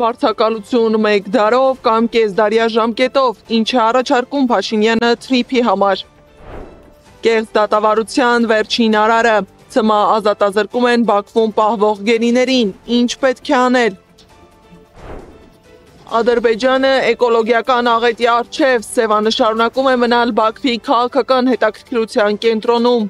Վարձակալություն 1 դարով կամ կեսդարյա ժամկետով, ինչ է առաջարկում Փաշինյանը թրիփի համար։ Կեղծ դատավարության վերջին արարը, ՑՄԱ ազատազրկում են Բաքվում պահվող գերիներին, ինչ պետք է անել։ Ադրբեջանը էկոլոգիական աղետի առջև, Սևանը շարունակում է մնալ Բաքվի քաղաքական հետաքրքրության կենտրոնում։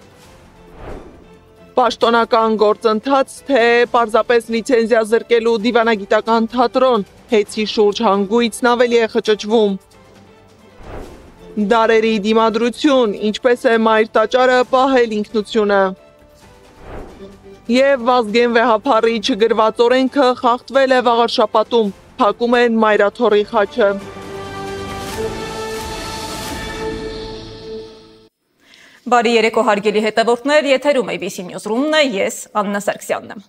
Պաշտոնական գործընթաց, թե պարզապես լիցենզիա զրկելու դիվանագիտական թատրոն, հեծի շուրջ հանգույցն ավելի է խճճվում։ Դարերի դիմադրություն, ինչպես է մայր տաճարը պահել ինքնությունը։ Եվ Վազգեն Վեհափառի չգրված օրենքը խախտվել է Վաղարշապատում, փակում են Մայրաթոռի խաչը։ Բարի երեկո հարգելի հետևորդներ, եթերում ABC Newsroom-ն է, ես Աննա Սարգսյանն եմ։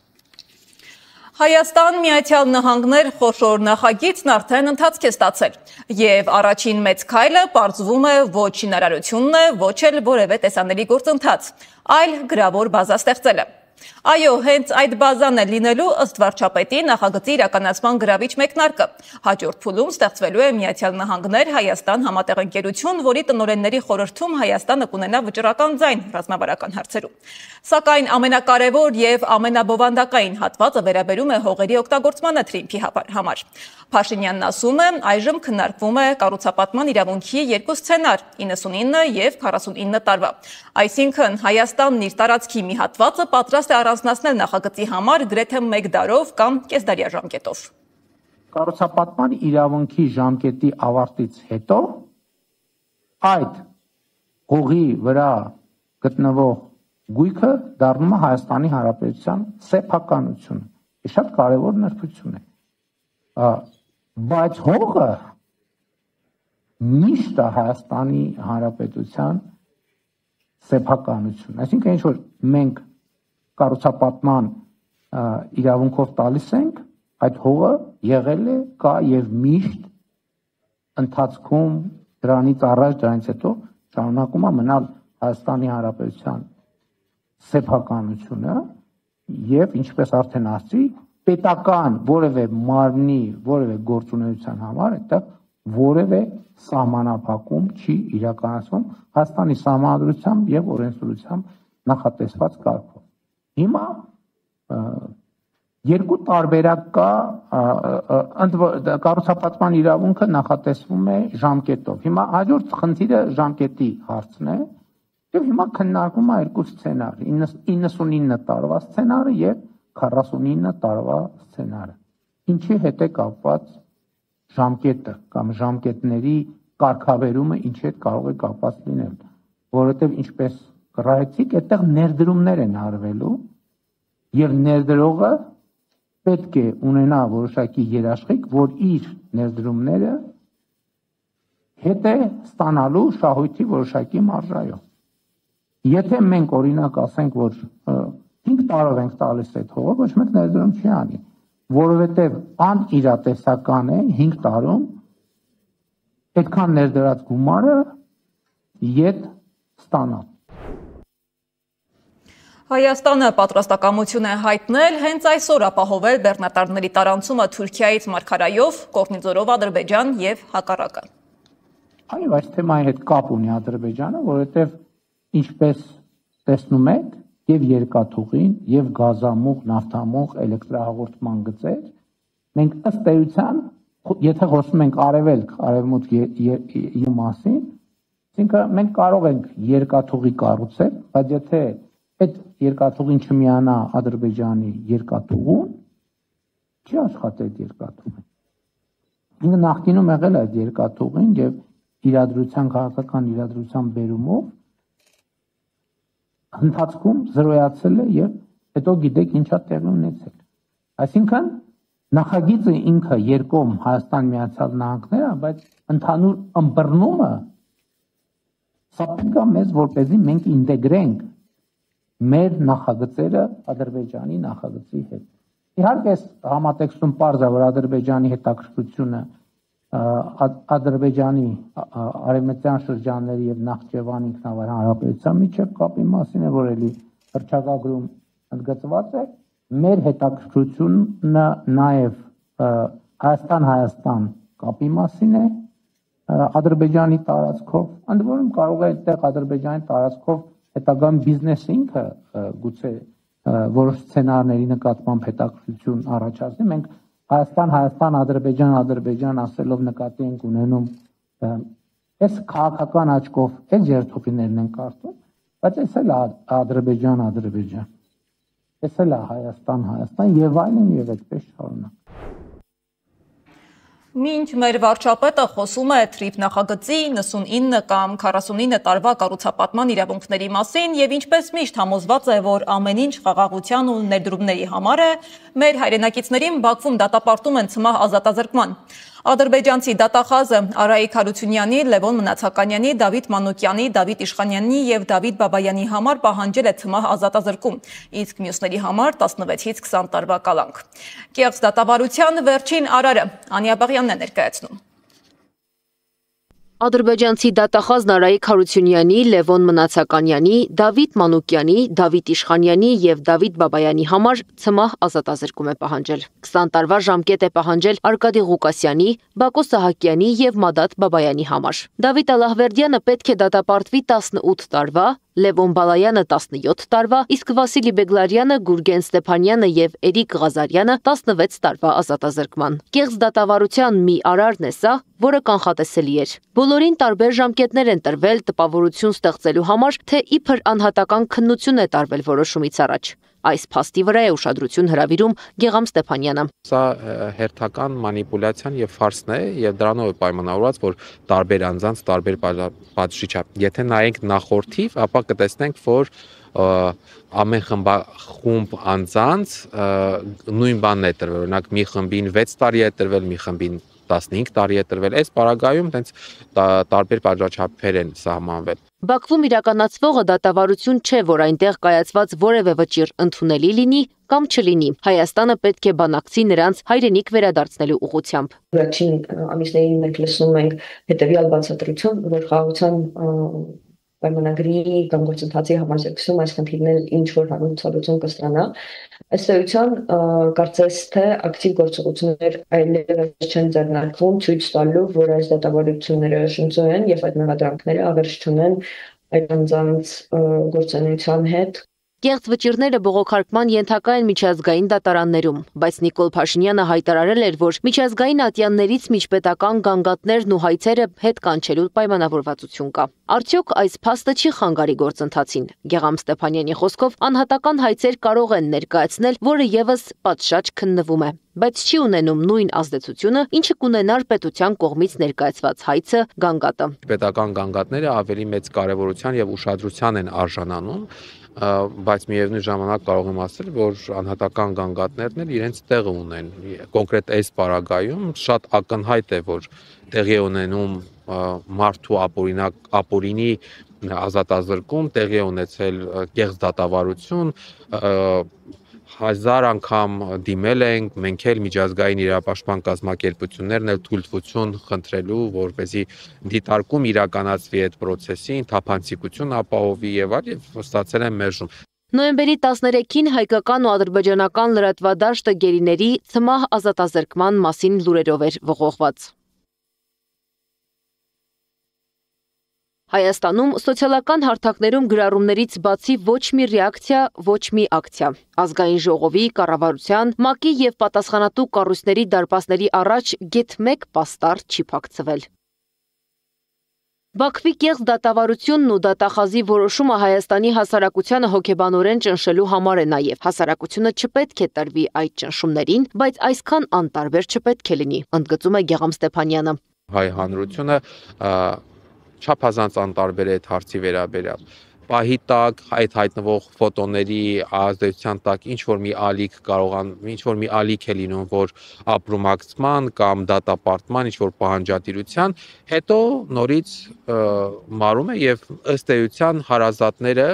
Հայաստան Միացյալ Նահանգներ խոշոր նախագիծն արդեն ընթացք է ստացել, եւ առաջին մեծ քայլը պարզվում է ոչ շինարարությունն է, ոչ էլ որևէ տեսանելի գործընթաց, այլ գրավոր բազա ստեղծելը։ Այո, հենց այդ բազան է լինելու ըստ վարչապետի նախագծի իրականացման գրավիչ մեկնարկը։ Հաջորդ փուլում ստեղծվելու է Միացյալ Նահանգներ Հայաստան համատեղ ընկերություն, որի տնօրենների խորհրդում Հայաստանը կունենա վճռական ձայն ռազմավարական հարցերում։ Սակայն ամենակարևոր եւ ամենաբովանդակային հատվածը վերաբերում է հողերի օգտագործմանը թրիմփի համար։ Փաշինյանն ասում է, այժմ քննարկվում է կառուցապատման իրավունքի երկու սցենար՝ 99 եւ 49 տարվա։ Այսինքն Հայաստանն իր տարածքի մի հատվածը պատրաստ է առանձնացնել նախագծի համար գրեթե 1 դարով կամ կեսդարյա ժամկետով։ Կառուցապատման իրավունքի ժամկետի ավարտից հետո այդ հողի վրա գտնվող գույքը դառնում է Հայաստանի Հանրապետության սեփականությունը։ Շատ կարևոր նրբություն է։ Բայց հողը միշտ է Հայաստանի Հանրապետության սեփականություն։ Այսինքն ինչ որ մենք կառուցապատման իրավունքով տալիս ենք, այդ հողը եղել է, կա եւ միշտ ընթացքում դրանից առաջ, դրանից հետո շարունակում է մնալ Հայաստանի Հանրապետության սեփականությունը եւ ինչպես արդեն ասացի, պետական որևէ մարմնի, որևէ գործունեության համար այդտեղ որևէ սահմանափակում չի իրականացվում Հայաստանի Սահմանադրությամբ եւ օրենսդրությամբ նախատեսված կարգով։ Հիմա երկու տարբերակ կա, կառուցապատման իրավունքը նախատեսվում է ժամկետով։ Հիմա հաջորդ խնդիրը ժամկետի հարցն է, եւ հիմա քննարկվում է երկու սցենար՝ 99 տարվա սցենարը եւ 49 տարվա սցենարը։ Ինչի հետ է կապված ժամկետը կամ ժամկետների կարգավերումը ինչի հետ կարող է կապված լինել, որովհետեւ ինչպես կռահեցիք, այդտեղ ներդրումներ են արվելու եւ ներդրողը պետք է ունենա որոշակի երաշխիք, որ իր ներդրումները հետ է ստանալու շահույթի որոշակի մարժայով։ Եթե մենք օրինակ ասենք, որ 5 տարով ենք տալիս այդ հողը, ոչ մեկ ներդրում չի անի, որովհետև անիրատեսական է 5 տարում այդքան ներդրած գումարը ետ ստանալ։ Հայաստանը պատրաստակամություն է հայտնել հենց այսօր ապահովել բեռնատարների տարանցումը Թուրքիայից Մարգարայով, Կորնիձորով Ադրբեջան եւ հակառակը։ Այո, այս թեմայի հետ կապ ունի Ադրբեջանը, որովհետև ինչպես տեսնում եք, եւ երկաթուղին, եւ գազամուղ, նավթամուղ, էլեկտրահաղորդման գծեր, մենք ըստ էության, եթե խոսում ենք արևելք, արևմուտքի մասին, այսինքն մենք կարող ենք երկաթուղի կառուցել, բայց եթե այդ երկաթուղին չմիանա Ադրբեջանի երկաթուղուն, չի աշխատի այդ երկաթուղին։ Ինքը նախկինում եղել է այդ երկաթուղին եւ իրադրության քաղաքական իրադրության բերումով ընթացքում զրոյացել է եւ հետո գիտեք ինչա տեղի ունեցել։ Այսինքն նախագիծը ինքը երկում Հայաստան Միացյալ Նահանգները, բայց ընդհանուր ըմբռնումը սա պետք է մեզ որպեսզի մենք ինտեգրենք մեր նախագծերը Ադրբեջանի նախագծի հետ։ Իհարկե համատեքստում պարզ է, որ Ադրբեջանի հետաքրքրությունը Ադրբեջանի արևմտյան շրջանների եւ Նախճեվանի ինքնավար հանրապետության միջև կապի մասին է, որ էլի հռչակագրում ընդգծված է, մեր հետաքրքրությունը նաև Հայաստան-Հայաստան կապի մասին է Ադրբեջանի տարածքով, ընդ որում կարող է այդտեղ Ադրբեջանի տարածքով հետագայում բիզնեսը ինքը գուցե որոշ սցենարների նկատմամբ հետաքրքրություն առաջացնի։ Մենք Հայաստան, Ադրբեջան ասելով նկատի ենք ունենում այս քաղաքական աչքով այս երթուղիներն են կարծում, բայց այս էլ Ադրբեջան, այս էլ Հայաստան եւ այլն եւ այդպես շարունակ։ Մինչ մեր վարչապետը խոսում է թրիփ նախագծի 99 կամ 49 տարվա կառուցապատման իրավունքների մասին եւ ինչպես միշտ համոզված է, որ ամեն ինչ խաղաղության ու ներդրումների համար է, մեր հայրենակիցներին Բաքվում դատապարտում են ցմահ ազատազրկման։ Ադրբեջանցի դատախազը Արայիկ Հարությունյանի, Լևոն Մնացականյանի, Դավիթ Մանուկյանի, Դավիթ Իշխանյանի եւ Դավիթ Բաբայանի համար պահանջել է ցմահ ազատազրկում, իսկ մյուսների համար 16-ից 20 տարվա կալանք։ Կեղծ դատավարության վերջին արարը Անիա Բաղյանն է ներկայացնում։ Ադրբեջանցի դատախազն Արայիկ Հարությունյանի, Լևոն Մնացականյանի, Դավիթ Մանուկյանի, Դավիթ Իշխանյանի եւ Դավիթ Բաբայանի համար ցմահ ազատազրկում է պահանջել։ 20 տարվա ժամկետ է պահանջել Արկադի Ղուկասյանի, Բակո Սահակյանի եւ Մադաթ Բաբայանի համար։ Դավիթ Ալլահվերդյանը պետք է դատապարտվի 18 տարվա, Լևոն Բալայանը 17 տարվա, իսկ Վասիլի Բեգլարյանը, Գուրգեն Ստեփանյանը եւ Էրիկ Ղազարյանը 16 տարվա ազատազրկման։ Կեղծ դատավարության մի արարն է սա, որը կանխատեսելի էր։ Բոլորին տարբեր ժամկետներ են տրվել տպավորություն ստեղծելու համար, թե իբր անհատական քննություն է տարվել որոշումից առաջ։ Այս փաստի վրա է ուշադրություն հրավիրում Գեգամ Ստեփանյանը։ Սա հերթական մանիպուլյացիան եւ ֆարսն է եւ դրանով է պայմանավորված, որ տարբեր անձանց տարբեր պատժիչ է։ Եթե նայենք նախորդիվ, ապա կտեսնենք, որ ամեն խումբ անձանց նույն բանն է տրվել։ Օրինակ մի խմբին 6 տարի է տրվել, մի խմբին 15 տարի է տրվել։ Այս պարագայում տենց տարբեր պատժաչափեր են սահմանվել։ Բաքվում իրականացվողը դատավարություն չէ, որ այնտեղ կայացված որևէ վճիռ ընդունելի լինի կամ չլինի։ Հայաստանը պետք է բանակցի նրանց հայրենիք վերադարձնելու ուղղությամբ։ Վերջին ամիսներին մենք լսում ենք հետևյալ բացատրություն, որ խաղաղության պայմանագրի կամ գործընթացի համազեկցում այս խնդիրները ինչ որ հարուցալուծում կստանա։ Ըստ էության կարծես թե ակտիվ գործողություններ այլևս չեն ձեռնարկվում ցույց տալու, որ այս դատավարությունները շնչու են եւ այդ մեղադրանքները ավերժ չունեն այդ անձանց գործունեության հետ։ Կեղծ վճիռները բողոքարկման ենթակա են միջազգային դատարաններում, բայց Նիկոլ Փաշինյանը հայտարարել էր, որ միջազգային ատյաններից միջպետական գանգատներն ու հայցերը հետ կանչելու պայմանավորվածություն կա։ Արդյոք այս փաստը չի խանգարի գործընթացին։ Գեգամ Ստեփանյանի խոսքով անհատական հայցեր կարող են ներկայացնել, որը եւս պատշաճ քննվում է, բայց չի ունենում նույն ազդեցությունը, ինչը կունենար պետության կողմից ներկայացված հայցը, գանգատը։ Պետական գանգատները ավելի մեծ կարևորության եւ ուշադրության են արժանանում, բայց միևնույն ժամանակ կարող եմ ասել, որ անհատական գանգատներն էլ իրենց տեղը ունեն։ Կոնկրետ այս պարագայում շատ ակնհայտ է, որ տեղի ունենում մարդու ապօրինի ազատազրկում, տեղի ունեցել կեղծ դատավարություն, 1000 անգամ դիմել ենք, մենք էլ միջազգային իրավապաշտպան կազմակերպություններն էլ թույլտվություն խնդրելու, որպեսզի դիտարկում իրականացվի այդ process-ին, թափանցիկություն ապահովի եւ այլ, եւ ստացել են մերժում։ Նոյեմբերի 13-ին հայկական ու ադրբեջանական լրատվադաշտը գերիների ցմահ ազատազրկման մասին լուրերով էր ողողված։ Հայաստանում սոցիալական հարթակներում գրառումներից բացի ոչ մի ռեակցիա, ոչ մի ակցիա։ Ազգային ժողովի, կառավարության, ՄԱԿ-ի եւ պատասխանատու կառույցների դարպասների առաջ գեթ 1 պաստառ չի փակցվել։ Բաքվի կեղծ դատավարությունն ու դատախազի որոշումը Հայաստանի հասարակությանը հոգեբանորեն ճնշելու համար է նաև։ Հասարակությունը չպետք է տրվի այդ ճնշումներին, բայց այսքան անտարբեր չպետք է լինի, ընդգծում է Գեգամ Ստեփանյանը։ Հայ հանրությունը չափազանց անտարբեր է այդ հարցի վերաբերյալ։ Պահի տակ այդ հայտնվող ֆոտոների ազդեցության տակ ինչ որ մի ալիք է լինում, որ ապրումակցման կամ դատապարտման ինչ որ պահանջատիրության, հետո նորից մարում է եւ ըստ էության հարազատները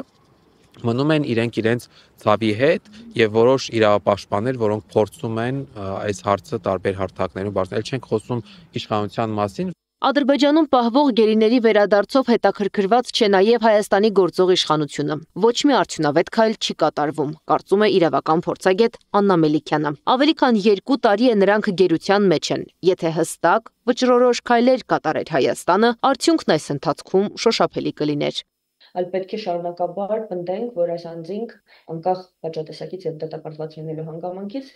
մնում են իրենց ցավի հետ եւ որոշ իրավապաշտպաններ, որոնք փորձում են այս հարցը տարբեր հարթակներում բարձրացնել։ Չենք խոսում իշխանության մասին, Ադրբեջանում պահվող գերիների վերադարձով հետաքրքրված չէ նաև Հայաստանի գործող իշխանությունը։ Ոչ մի արդյունավետ քայլ չի կատարվում, կարծում է իրավական փորձագետ Աննա Մելիքյանը։ Ավելի քան 2 տարի է նրանք գերության մեջ են։ Եթե հստակ, վճռորոշ քայլեր կատարեր Հայաստանը, արդյունքն այս ընթացքում շոշափելի կլիներ։ Այլ պետք է շարունակաբար պնդենք, որ այս անձինք անկախ պատժատեսակից եւ դատապարտված լինելու հանգամանքից,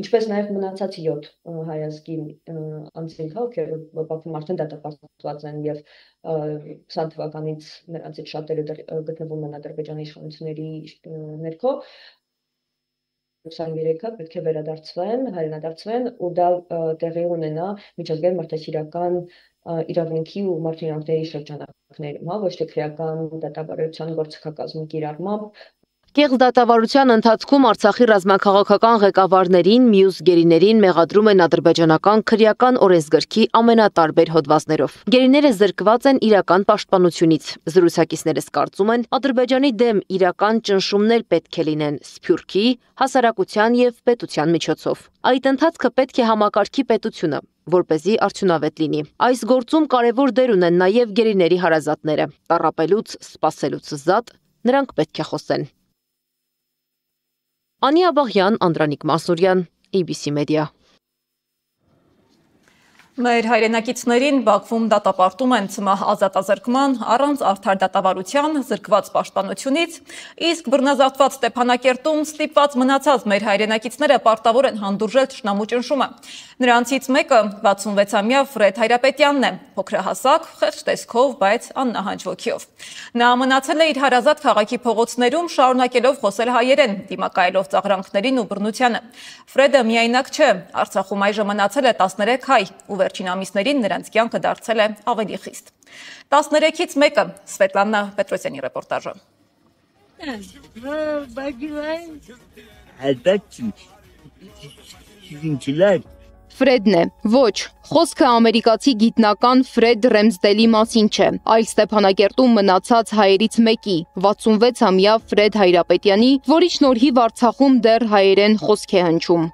ինչպես նաեւ մնացած 7 հայազգի անձինք, ովքեր Բաքվում արդեն դատապարտված են եւ 20 թվականից նրանցից շատերը գտնվում են Ադրբեջանի իշխանությունների ներքո, 23-ը պետք է վերադարձվեն, հայրենադարձվեն ու դա տեղի ունենա միջազգային մարդասիրական իրավունքի ու մարդու շրջանակներում, ոչ թե քրեական դատավարության գործիքակազմի կիրառմամբ։ Կեղծ դատավարության ընթացքում Արցախի ռազմաքաղաքական ղեկավարներին, մյուս գերիներին մեղադրում են ադրբեջանական քրեական օրենսգրքի ամենատարբեր հոդվածներով։ Գերիները զրկված են իրական պաշտպանությունից։ Զրուցակիցներս կարծում են, Ադրբեջանի դեմ իրական ճնշումներ պետք է լինեն Սփյուռքի, հասարակության եւ պետության միջոցով։ Այդ ընթացքը պետք է համակարգի պետությունը, որպեսզի արդյունավետ լինի։ Այս գործում կարևոր դեր ունեն նաև գերիների հարազատները։ Տառապելուց, սպասելուց զատ նրանք պետք է խոսեն։ Անի Աբաղյան, Անդրանիկ Մասուրյան, ABC Media։ Մեր հայրենակիցներին Բաքվում դատապարտում են ցմահ ազատազրկման, առանց արդար դատավարության, զրկված պաշտպանությունից, իսկ բռնազավթված Ստեփանակերտում ստիպված մնացած մեր հայրենակիցները պարտավոր են հանդուրժել թշնամու ճնշումը։ Նրանցից մեկը 66-ամյա Ֆրեդ Հայրապետյանն է, փոքրահասակ, խեղճ տեսքով, բայց աննահանջ ոգիով։ Նա մնացել է իր հարազատ քաղաքի փողոցներում, շարունակելով խոսել հայերեն, դիմակայելով ծաղրանքներին ու բռնությանը։ Ֆրեդը միայնակ չէ, Արցախում այժմ մնացել է 13 հայ ու վերջին ամիսներին նրանց կյանքը դարձել է ավելի խիստ։ 13-ից մեկը Սվետլանա Պետրոսյանի ռեպորտաժը։ Ֆրեդն է, ոչ, խոսքը ամերիկացի գիտնական Ֆրեդ Ռեմզդելի մասին չէ, այլ Ստեփանակերտում մնացած հայերից մեկի, 66-ամյա Ֆրեդ Հայրապետյանի, որի շնորհիվ Արցախում դեռ հայերեն խոսք է հնչում։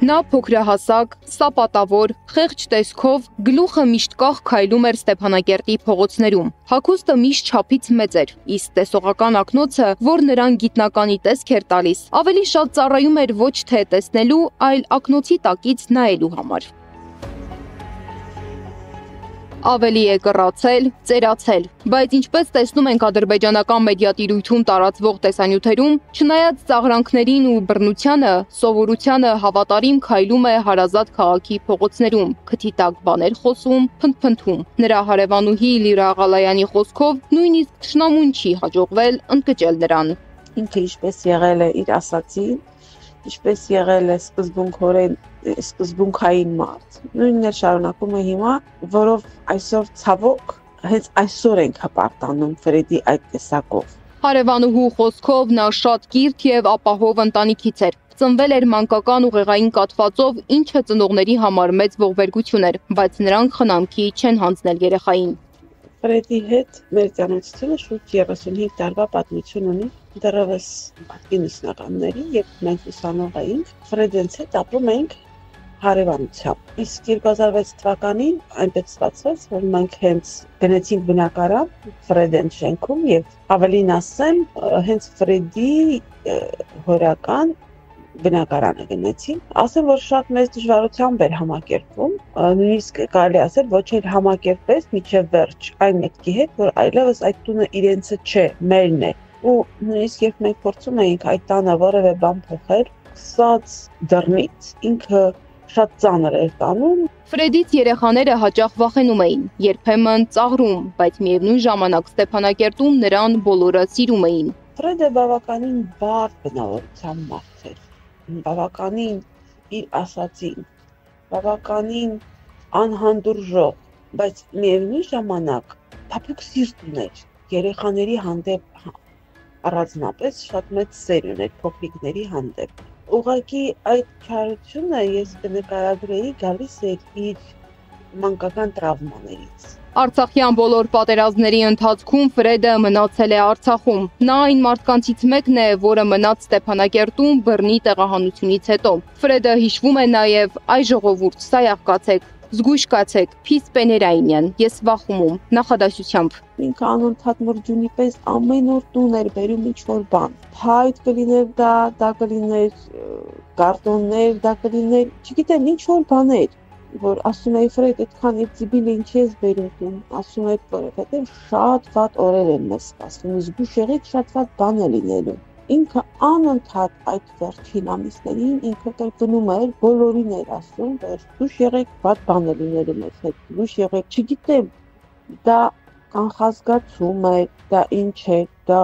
Նա փոքրահասակ, սապատավոր, խեղճ տեսքով, գլուխը միշտ կախ քայլում էր Ստեփանակերտի փողոցներում։ Հագուստը միշտ չափից մեծ էր, իսկ տեսողական ակնոցը, որ նրան գիտնականի տեսք էր տալիս, ավելի շատ ծառայում էր ոչ թե տեսնելու, այլ ակնոցի տակից նայելու համար։ Ավելի է կռացել, ծերացել, բայց ինչպես տեսնում ենք ադրբեջանական մեդիատիրույթում տարածվող տեսանյութերում, չնայած ծաղրանքներին ու բռնությանը, սովորությանը հավատարիմ քայլում է հարազատ քաղաքի փողոցներում, քթի տակ բաներ խոսում, փնթփնթում։ Նրա հարևանուհի Լիրա Աղալայանի խոսքով նույնիսկ թշնամուն չի հաջողվել ընկճել նրան։ Ինքը ինչպես եղել է իր ասացին, ինչպես եղել է սկզբունքային մարդ, նույնն էլ շարունակում է հիմա, որով այսօր ցավոք հենց այսօր ենք հպարտանում Ֆրեդի այդ տեսակով։ Հարևանուհու խոսքով նա շատ կիրթ եւ ապահով ընտանիքից էր։ Ծնվել էր մանկական ուղեղային կաթվածով, ինչը ծնողների համար մեծ ողբերգություն էր, բայց նրանք խնամքի չեն հանձնել երեխային։ Ֆրեդի հետ մեր ծանոթությունը շուրջ 35 տարվա պատմություն ունի, դեռևս պատկի նշնականների, երբ մենք ուսանող էինք, Ֆրեդից հետ ապրում էինք հարևանությամբ։ Իսկ 2006 թվականին այնպես ստացվեց, որ մենք հենց գնացինք բնակարան Ֆրեդեն շենքում եւ ավելին ասեմ, հենց Ֆրեդի հորական բնակարանը գնացին, ասեմ, որ շատ մեծ դժվարությամբ էր համակերպվում, նույնիսկ կարելի ասել ոչ էլ համակերպես միջև վերջ այն մեկի հետ, որ այլևս այդ տունը իրենցը չէ, մերն է։ Ու նույնիսկ երբ մենք փորձում էինք այդ տանը որևէ բան փոխել, սկսած դռնից ինքը շատ ծանր էր տանում։ Ֆրեդից երեխաները հաճախ վախենում էին, երբեմն ծաղրում, բայց միևնույն ժամանակ Ստեփանակերտում նրան բոլորը սիրում էին։ Ֆրեդը բավականին բարդ բնավորության մարդ էր, բավականին իր ասածին, բավականին անհանդուրժող, բայց միևնույն ժամանակ փափուկ սիրտ ուներ, երեխաների հանդեպ առանձնապես շատ մեծ սեր ուներ փոքրիկների հանդեպ։ Ուղղակի այդ չարությունը ես կնկարագրեի գալիս էր իր մանկական տրավմաներից։ Արցախյան բոլոր պատերազմների ընթացքում Ֆրեդը մնացել է Արցախում։ Նա այն մարդկանցից մեկն է, որը մնաց Ստեփանակերտում բռնի տեղահանությունից հետո։ Ֆրեդը հիշվում է նաև «Այ ժողովուրդ, սայախ կացեք, զգույշ կացեք, փիս պեներայինյան, ես վախում» նախադասությամբ։ Ինքը անընդհատ մրջունի պես ամեն օր տուն էր բերում ինչ-որ բան։ Փայտ կլիներ դա կլիներ կարտոններ, դա կլիներ, չգիտեմ, ինչ-որ բաներ, որ ասում էի Ֆրեդ, այդքան ծիբիլը ինչ ես բերում տուն, ասում էի, որովհետև շատ վատ օրեր են մեզ սպասվում, զգույշ եղեք, շատ վատ բան է լինելու։ Ինքը անընդհատ այդ վերջին ամիսներին ինքը կրկնում էր, բոլորին էր ասում, որ զգույշ եղեք, վատ բան է լինելու մեզ հետ, զգույշ եղեք, չգիտեմ, դա կանխազգացում է, դա ինչ է, դա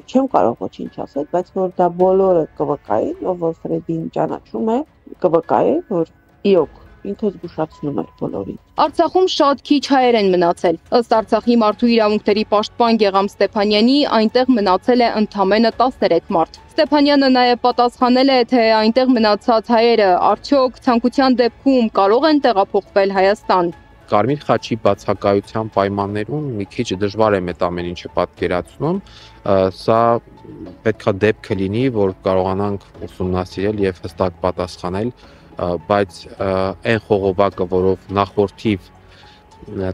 չեմ կարող ոչինչ ասել, բայց որ դա բոլորը կվկայի, ով որ Ֆրեդին ճանաչում է, կվկայի, որ իոք ինքը զգուշացնում էր բոլորին։ Արցախում շատ քիչ հայեր են մնացել։ Ըստ Արցախի մարդու իրավունքների պաշտպան Գեգամ Ստեփանյանի, այնտեղ մնացել է ընդամենը 13 մարդ։ Ստեփանյանը նաև պատասխանել է, թե այնտեղ մնացած հայերը արդյոք ցանկության դեպքում կարող են տեղափոխվել Հայաստան։ Կարմիր խաչի բացակայության պայմաններում մի քիչ դժվար եմ այդ ամեն ինչը պատկերացնում, սա պետքա դեպքը լինի, որ կարողանանք ուսումնասիրել եւ հստակ պատասխանել, բայց այն խողովակը, որով նախորդիվ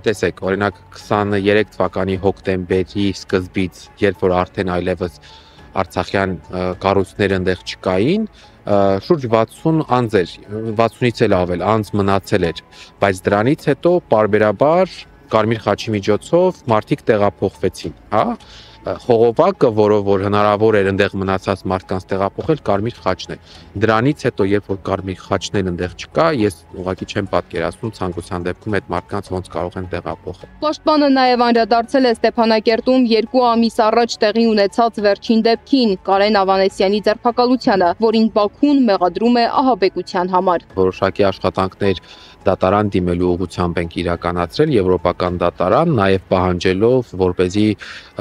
տեսեք, օրինակ 23 թվականի հոկտեմբերի սկզբից, երբ որ արդեն այլևս արցախյան կառույցները այնտեղ չկային, շուրջ 60 անձեր, 60-ից էլ ավել անձ մնացել էր, բայց դրանից հետո պարբերաբար Կարմիր խաչի միջոցով մարդիկ տեղափոխվեցին, հա? Խողովակը, որով որ հնարավոր էր այնտեղ մնացած մարդկանց տեղափոխել, Կարմիր խաչն է։ Դրանից հետո, երբ որ Կարմիր խաչն էլ այնտեղ չկա, ես ուղղակի չեմ պատկերացնում ցանկության դեպքում այդ մարդկանց ոնց կարող են տեղափոխել։ Պաշտպանը նաև անդրադարձել է Ստեփանակերտում 2 ամիս առաջ տեղի ունեցած վերջին դեպքին Կարեն Ավանեսյանի ձերբակալությանը, որին Բաքուն մեղադրում է ահաբեկության համար։ Որոշակի աշխատանքներ դատարան դիմելու ուղղությամբ ենք իրականացրել, եվրոպական դատարան, նաև պահանջելով, որպեսզի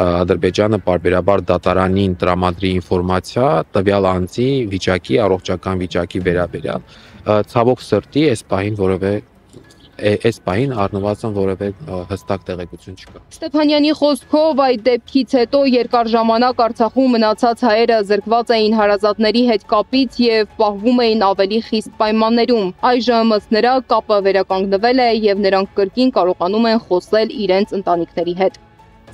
Ադրբեջանը պարբերաբար դատարանին տրամադրի ինֆորմացիա տվյալ անձի վիճակի, առողջական վիճակի վերաբերյալ։ Ցավոք սրտի, այս պահին առնվազն որևէ հստակ տեղեկություն չկա։ Ստեփանյանի խոսքով այդ դեպքից հետո երկար ժամանակ Արցախում մնացած հայերը զրկված էին հարազատների հետ կապից եւ պահվում էին ավելի խիստ պայմաններում։ Այժմ ըստ նրա կապը վերականգնվել է եւ նրանք կրկին կարողանում են խոսել իրենց ընտանիքների հետ։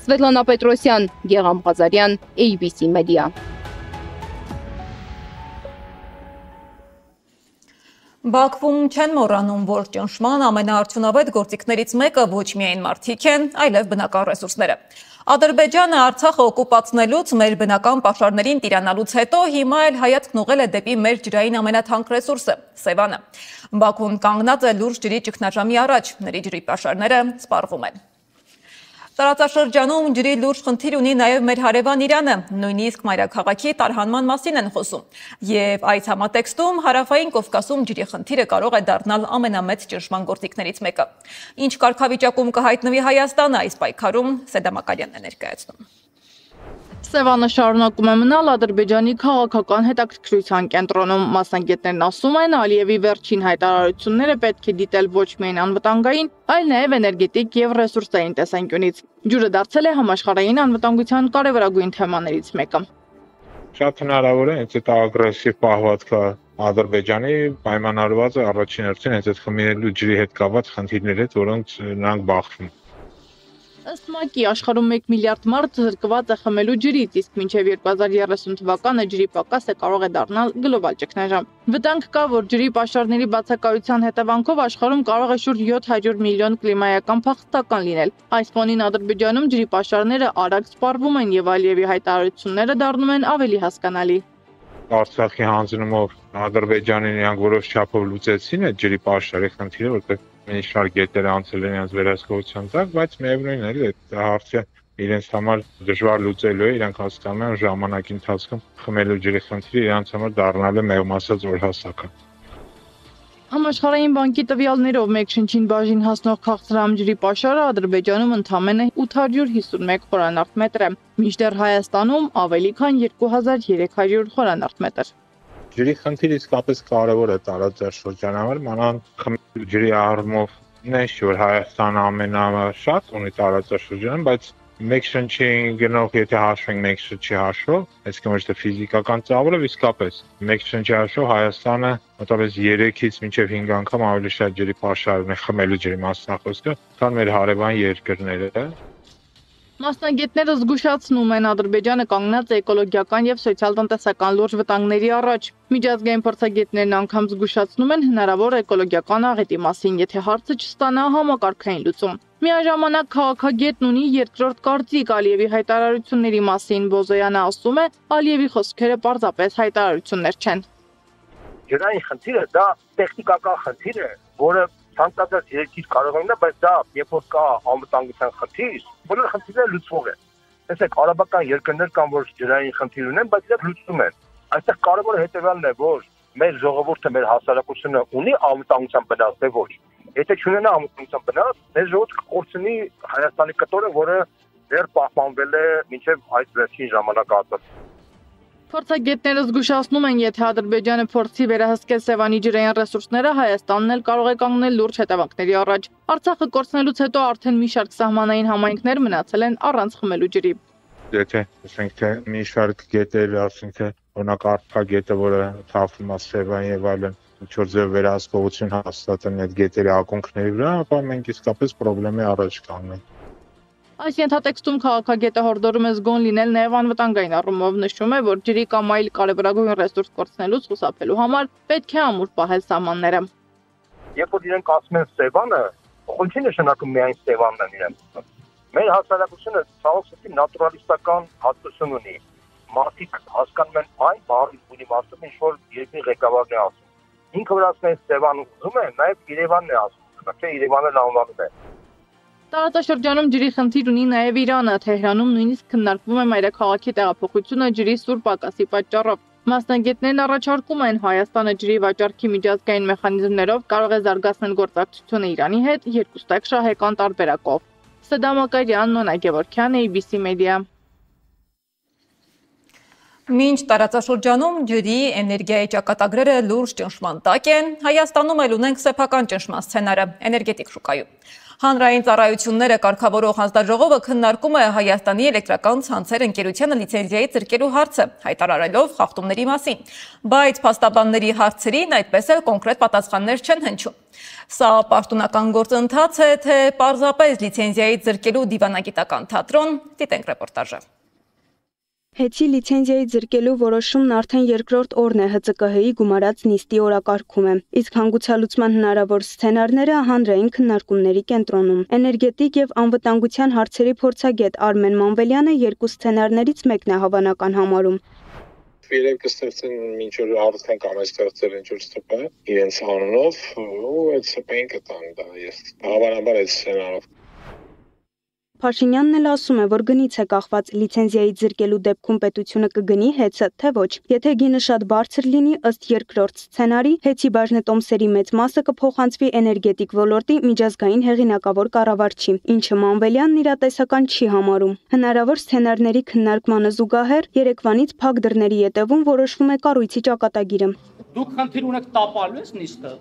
Սվետլանա Պետրոսյան, Գեգամ Ղազարյան, ABC Media։ Բաքվում չեն մոռանում, որ ճնշման ամենաարդյունավետ գործիքներից մեկը ոչ միայն մարդիկ են, այլև բնական ռեսուրսները։ Ադրբեջանը Արցախը օկուպացնելուց, մեր բնական պաշարներին տիրանալուց հետո հիմա էլ հայացքն ուղղել է դեպի մեր ջրային ամենաթանկ ռեսուրսը՝ Սևանը։ Բաքուն կանգնած է լուրջ ջրի ճգնաժամի առաջ, նրա ջրի պաշարները սպառվում են։ Տարածաշրջանում ջրի լուրջ խնդիր ունի նաև մեր հարևան Իրանը, նույնիսկ մայրաքաղաքի տարհանման մասին են խոսում։ Եվ այս համատեքստում հարավային Կովկասում ջրի խնդիրը կարող է դառնալ ամենամեծ ճնշման գործիքներից մեկը։ Ինչ կարգավիճակում կհայտնվի Հայաստանը այս պայքարում, Սեդա Մակարյանն է ներկայացնում։ Սևանը շարունակում է մնալ Ադրբեջանի քաղաքական հետաքրքրության կենտրոնում։ Մասնագետներն ասում են, Ալիևի վերջին հայտարարությունները պետք է դիտել ոչ միայն անվտանգային, այլ նաև էներգետիկ եւ ռեսուրսային տեսանկյունից։ Ջուրը դարձել է համաշխարհային անվտանգության կարևորագույն թեմաներից մեկը։ Շատ հնարավոր է հենց այդ ագրեսիվ պահվածքը Ադրբեջանի պայմանավորված է առաջին հերթին հենց այդ խմիրելու ջրի հետ կապված խնդիրների հետ, որոնց նրանք բախվում։ Ըստ ՄԱԿ-ի աշխարհում 1 միլիարդ մարդ զրկված է խմելու ջրից, իսկ մինչև 2030 թվականը ջրի պակասը կարող է դառնալ գլոբալ ճգնաժամ։ Վտանգ կա, որ ջրի պաշարների բացակայության հետևանքով աշխարհում կարող է շուրջ 700 միլիոն կլիմայական փախստական լինել։ Այս ֆոնին Ադրբեջանում ջրի պաշարները արագ սպառվում են եւ Ալիևի հայտարարությունները դառնում են ավելի հասկանալի։ Արցախի հանձնումով Ադրբեջանին իրանք որոշ չափով լուծեցին այդ ջրի պաշարի խնդիրը, որտեղ մի շարք գետեր անցել են իրենց վերահսկողության տակ, բայց միևնույն է, այդ հարցը իրենց համար դժվար լուծելու է, իրանք հասկանում են ժամանակի ընթացքում խմելու ջրի խնդիրը իրանց համար դառնալ է մեղմ ասած օրհասական։ Համաշխարհային բանկի տվյալներով մեկ շնչին բաժին հասնող քաղցրահամ ջրի պաշարը Ադրբեջանում ընդամենը 851 խորանարդ մետր է, մինչդեռ Հայաստանում ավելի քան 2300 խորանարդ մետր։ Ջրի խնդիրը իսկապես կարևոր է տարածաշրջանի համար, մանավանդ խմելու ջրի առումով Նույնիսկ որ Հայաստանը ամենաշատ ունի տարածաշրջան, բայց մեկ շնչի գնող, եթե հաշվենք մեկ շնչի հաշվով, այսինքն ոչ թե ֆիզիկական ծավալը, իսկապես մեկ շնչի հաշվով Հայաստանը մոտավորապես 3-ից մինչև 5 անգամ ավելի շատ ջրի պաշար ունի, խմելու ջրի մասնախոսքը, քան մեր հարևան երկրները։ Մասնագետները զգուշացնում են Ադրբեջանը կանգնած է էկոլոգիական եւ սոցիալ-տնտեսական լուրջ վտանգների առաջ։ Միջազգային փորձագետներն անգամ զգուշացնում են հնարավոր էկոլոգիական աղետի մասին, եթե հարցը չստանա համակարգային լուծում։ Միաժամանակ քաղաքագետն ունի երկրորդ կարծիք Ալիևի հայտարարությունների մասին։ Բոզոյանը ասում է, Ալիևի խոսքերը պարզապես հայտարարություններ չեն։ Ջրային խնդիրը դա տեխնիկական խնդիր է, որը ցանկացած երկիր կարող է ունենալ, բայց դա երբ որ կա անվտանգության խնդիր, բոլոր խնդիրները լուծվող են։ Տեսեք, արաբական երկրներ կան, որ ջրային խնդիր ունեն, բայց դրանք լուծվում են։ Այստեղ կարևորը հետևյալն է, որ մեր ժողովուրդը, մեր հասարակությունը ունի անվտանգության վնաս, թե ոչ։ Եթե չունենա անվտանգության վնաս, մեր ժողովուրդը կկորցնի Հայաստանի կտորը, որը դեռ պահպանվել է մինչև այս վերջին ժամանակահատվածը։ Փորձագետները զգուշացնում են, եթե Ադրբեջանը փորձի վերահսկել Սևանի ջրային ռեսուրսները, Հայաստանն էլ կարող է կանգնել լուրջ հետևանքների առաջ։ Արցախը կորցնելուց հետո արդեն մի շարք սահմանային համայնքներ մնացել են առանց խմելու ջրի։ Եթե ասենք թե մի շարք գետեր, ասենք թե օրինակ Արփագետը, որը թափվում է Սևան եւ այլն, ինչ-որ ձև վերահսկողություն հաստատեն այդ գետերի ակունքների վրա, ապա մենք իսկապես խնդրի առաջ կանգնենք։ Այս ենթատեքստում քաղաքագետը հորդորում է զգոն լինել նաև անվտանգային առումով, նշում է, որ ջրի կամ այլ կարևորագույն ռեսուրս կորցնելուց խուսափելու համար պետք է ամուր պահել սահմանները։ Երբ որ իրենք ասում են Սևանը, խնդրի նշանակում միայն Սևանն են իրենք։ Մեր հասարակությունը ցավոք նատուրալիստական հատկություն ունի։ Մարդիկ հասկանում են այն բառի բունի մասով, ինչ որ երկրի ղեկավարն է ասում։ Ինքը որ ասում է Սևան ուզում է, նաև Երևանն է ասում, թե Երևանը անվանում է։ Տարածաշրջանում ջրի խնդիր ունի նաև Իրանը, Թեհրանում նույնիսկ քննարկվում է մայրաքաղաքի տեղափոխությունը ջրի սուր պակասի պատճառով։ Մասնագետներն առաջարկում են Հայաստանը ջրի վաճառքի միջազգային մեխանիզմներով կարող է զարգացնել գործակցությունը Իրանի հետ երկուստեք շահեկան տարբերակով։ Սեդա Մակարյան, Նոնա Գևորգյան, ABC Media։ Մինչ տարածաշրջանում ջրի էներգիայի ճակատագրերը լուրջ ճնշման տակ են, Հայաստանում էլ ունենք սեփական ճնշման սցենարը էներգետիկ շուկայում։ Հանրային ծառայությունները կարգավորող հանձնաժողովը քննարկում է Հայաստանի էլեկտրական ցանցեր ընկերությանը լիցենզիայի զրկելու հարցը, հայտարարելով խախտումների մասին, բայց փաստաբանների հարցերին այդպես էլ կոնկրետ պատասխաններ չեն հնչում։ Սա պաշտոնական գործընթաց է, թե պարզապես լիցենզիայի զրկելու դիվանագիտական թատրոն, դիտենք ռեպորտաժը։ Հեծի լիցենզիայի զրկելու որոշումն արդեն երկրորդ օրն է ՀԾԿՀ-ի գումարած նիստի օրակարգում է, իսկ հանգուցալուծման հնարավոր սցենարները հանրային քննարկումների կենտրոնում։ Էներգետիկ եւ անվտանգության հարցերի փորձագետ Արմեն Մանվելյանը երկու սցենարներից մեկն է հավանական համարում։ Իրենք կստեղծեն ինչ որ արդեն կամ ստեղծել ինչ որ ստպա իրենց անունով ու այդ ստպային կտան դա ես հավանաբար այդ սցենարով։ Փաշինյանն էլ ասում է, որ գնից է կախված լիցենզիայի զրկելու դեպքում պետությունը կգնի հեծը, թե ոչ։ Եթե գինը շատ բարձր լինի, ըստ երկրորդ սցենարի, հեծի բաժնետոմսերի մեծ մասը կփոխանցվի էներգետիկ ոլորտի միջազգային հեղինակավոր կառավարչի, ինչը Մանվելյանն իրատեսական չի համարում։ Հնարավոր սցենարների քննարկմանը զուգահեռ Երևանից փակ դռների ետևում որոշվում է կառույցի ճակատագիրը։ Դուք խնդիր ունեք տապալու ես նիստը։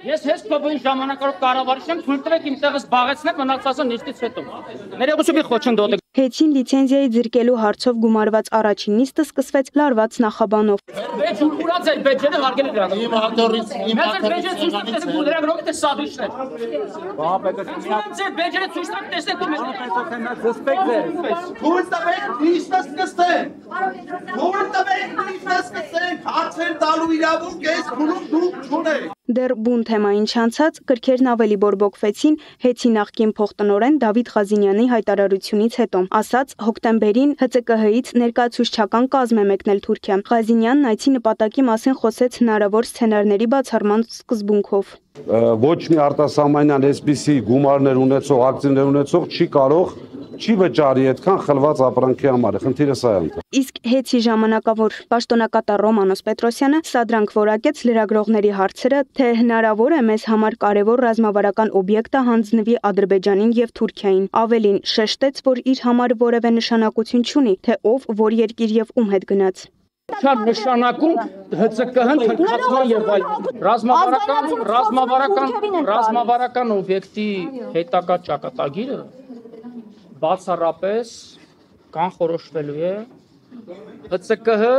Ես հենց փոփին ժամանակով կառավարիչ եմ, թույլ տվեք իմ տեղը զբաղեցնեք մնացածը նիստից հետո։ Ներողություն խոչընդոտեք։ Հեծին լիցենզիայի զրկելու հարցով գումարված առաջին նիստը սկսվեց լարված նախաբանով։ Բեջ ուրա ձեր բեջերը հարգել եք դրանով։ Իմ հատորից բեջը ցույց տվեք դրանով թե սադիշներ։ Բա պետք է ձեր բեջերը ցույց տվեք տեսեք ում է։ Զսպեք ձեր։ Թույլ տվեք նիստը սկսեն։ Թույլ տվեք նիստը սկսեն։ Հարցեր տալու իրավունք ես քուլում դուք չունեք։ Դեռ բուն թեմային չանցած կրքերն ավելի բորբոքվեցին հեծի նախկին փոխտնօրեն Դավիթ Ղազինյանի հայտարարությունից հետո։ Ասաց հոկտեմբերին ՀԾԿՀ-ից ներկայացուցչական կազմ է մեկնել Թուրքիա։ Ղազինյանն այցի նպատակի մասին խոսեց հնարավոր սցենարների բացառման սկզբունքով։ Ոչ մի արտասահմանյան այսպիսի գումարներ ունեցող, ակտիվներ ունեցող չի վճարի այդքան խլված ապրանքի համար, խնդիրը սա է։ Իսկ հեծի ժամանակավոր պաշտոնակատար Ռոմանոս Պետրոսյանը սադրանք որակեց լրագրողների հարցերը, թե հնարավոր է մեզ համար կարևոր ռազմավարական օբյեկտը հանձնվի Ադրբեջանին եւ Թուրքիային։ Ավելին շեշտեց, որ իր համար որևէ նշանակություն չունի, թե ով, որ երկիր եւ ում հետ գնաց։ Չար նշանակում ՀՑԿ-հն թքացման եւ այլն ռազմավարական օբյեկտի հետագա ճակատագիրը բացառապես կանխորոշվելու է ՀՑԿ-ը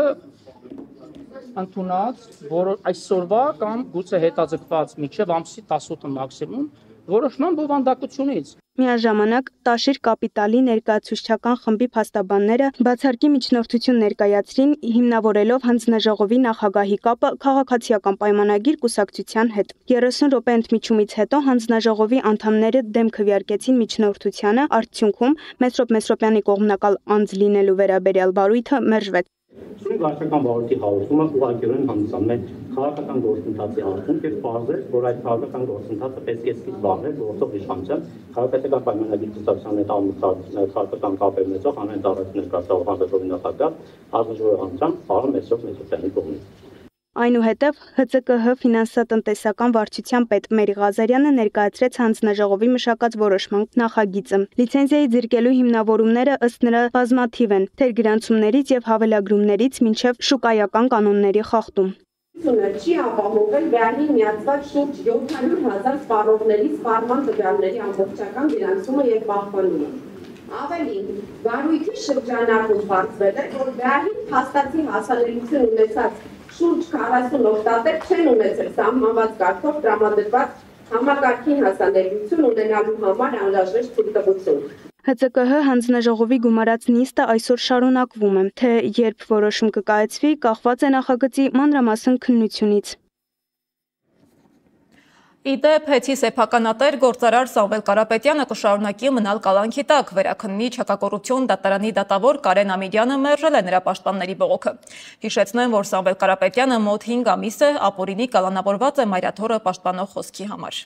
ընդունած որ այսօրվա կամ գուցե հետաձգված մինչև ամսի 18-ը մաքսիմում որոշման բովանդակությունից Միաժամանակ Տաշիր կապիտալի ներկայացուցչական խմբի փաստաբանները բացարկի միջնորդություն ներկայացրին հիմնավորելով հանձնաժողովի նախագահի կապը քաղաքացիական պայմանագիր կուսակցության հետ 30 րոպե ընդմիջումից հետո հանձնաժողովի անդամները դեմ քվեարկեցին միջնորդությանը արդյունքում Մեսրոպ Մեսրոպյանի կողմնակալ անձ լինելու վերաբերյալ բարույթը մերժվեց Քաղաքական բավարարի հաղորդումը ուղղակիորեն հանդիսանում է քաղաքական գործընթացի արդյունք եւ պարզ է, որ այդ քաղաքական գործընթացը պետք է սկիզբանե գործող իշխանության քաղաքական պայմանագրի կուսակցության հետ ամուսնացած քաղաքական կապեր ունեցող անհայտ առաջ ներկայացող հանրապետության նախագահ Ազգժողովի անդամ պարոն Մեսրոպ Մեսրոպյանի կողմից Այնուհետև ՀՑԿՀ ֆինանսատնտեսական վարչության պետ Մերի Ղազարյանը ներկայացրեց հանձնաժողովի մշակած որոշման նախագիծը։ Լիցենզիայի ձգելու հիմնավորումները ըստ նրա բազմաթիվ են՝ թերգրանցումներից եւ հավելագրումներից մինչեւ շուկայական կանոնների խախտում։ Չի ապահովել վերին միացված շուրջ 700,000 սպառողների սպառման տվյալների ամբողջական գրանցումը եւ պահպանումը։ Ավելին, բարույթի շրջանակում բացվել է, որ վերին փաստացի հասանելիություն ունեցած շուրջ 40 օգտատեր չեն ունեցել սահմանված կարգով տրամադրված համակարգին հասանելիություն ունենալու համար անհրաժեշտ թույլտվություն։ ՀՑԿՀ հանձնաժողովի գումարած նիստը այսօր շարունակվում է, թե երբ որոշում կկայացվի, կախված է նախագծի մանրամասն քննությունից։ Իդեպ հետի սեփականատեր գործարար Սամվել Կարապետյանը կշարունակի մնալ կալանքի տակ, վերաքննիչ հակակոռուպցիոն դատարանի դատավոր Կարեն Ամիրյանը մերժել է նրա պաշտպանների բողոքը։ Հիշեցնեմ, որ Սամվել Կարապետյանը մոտ 5 ամիս է ապօրինի կալանավորված է մայրաթորը պաշտպանող խոսքի համար։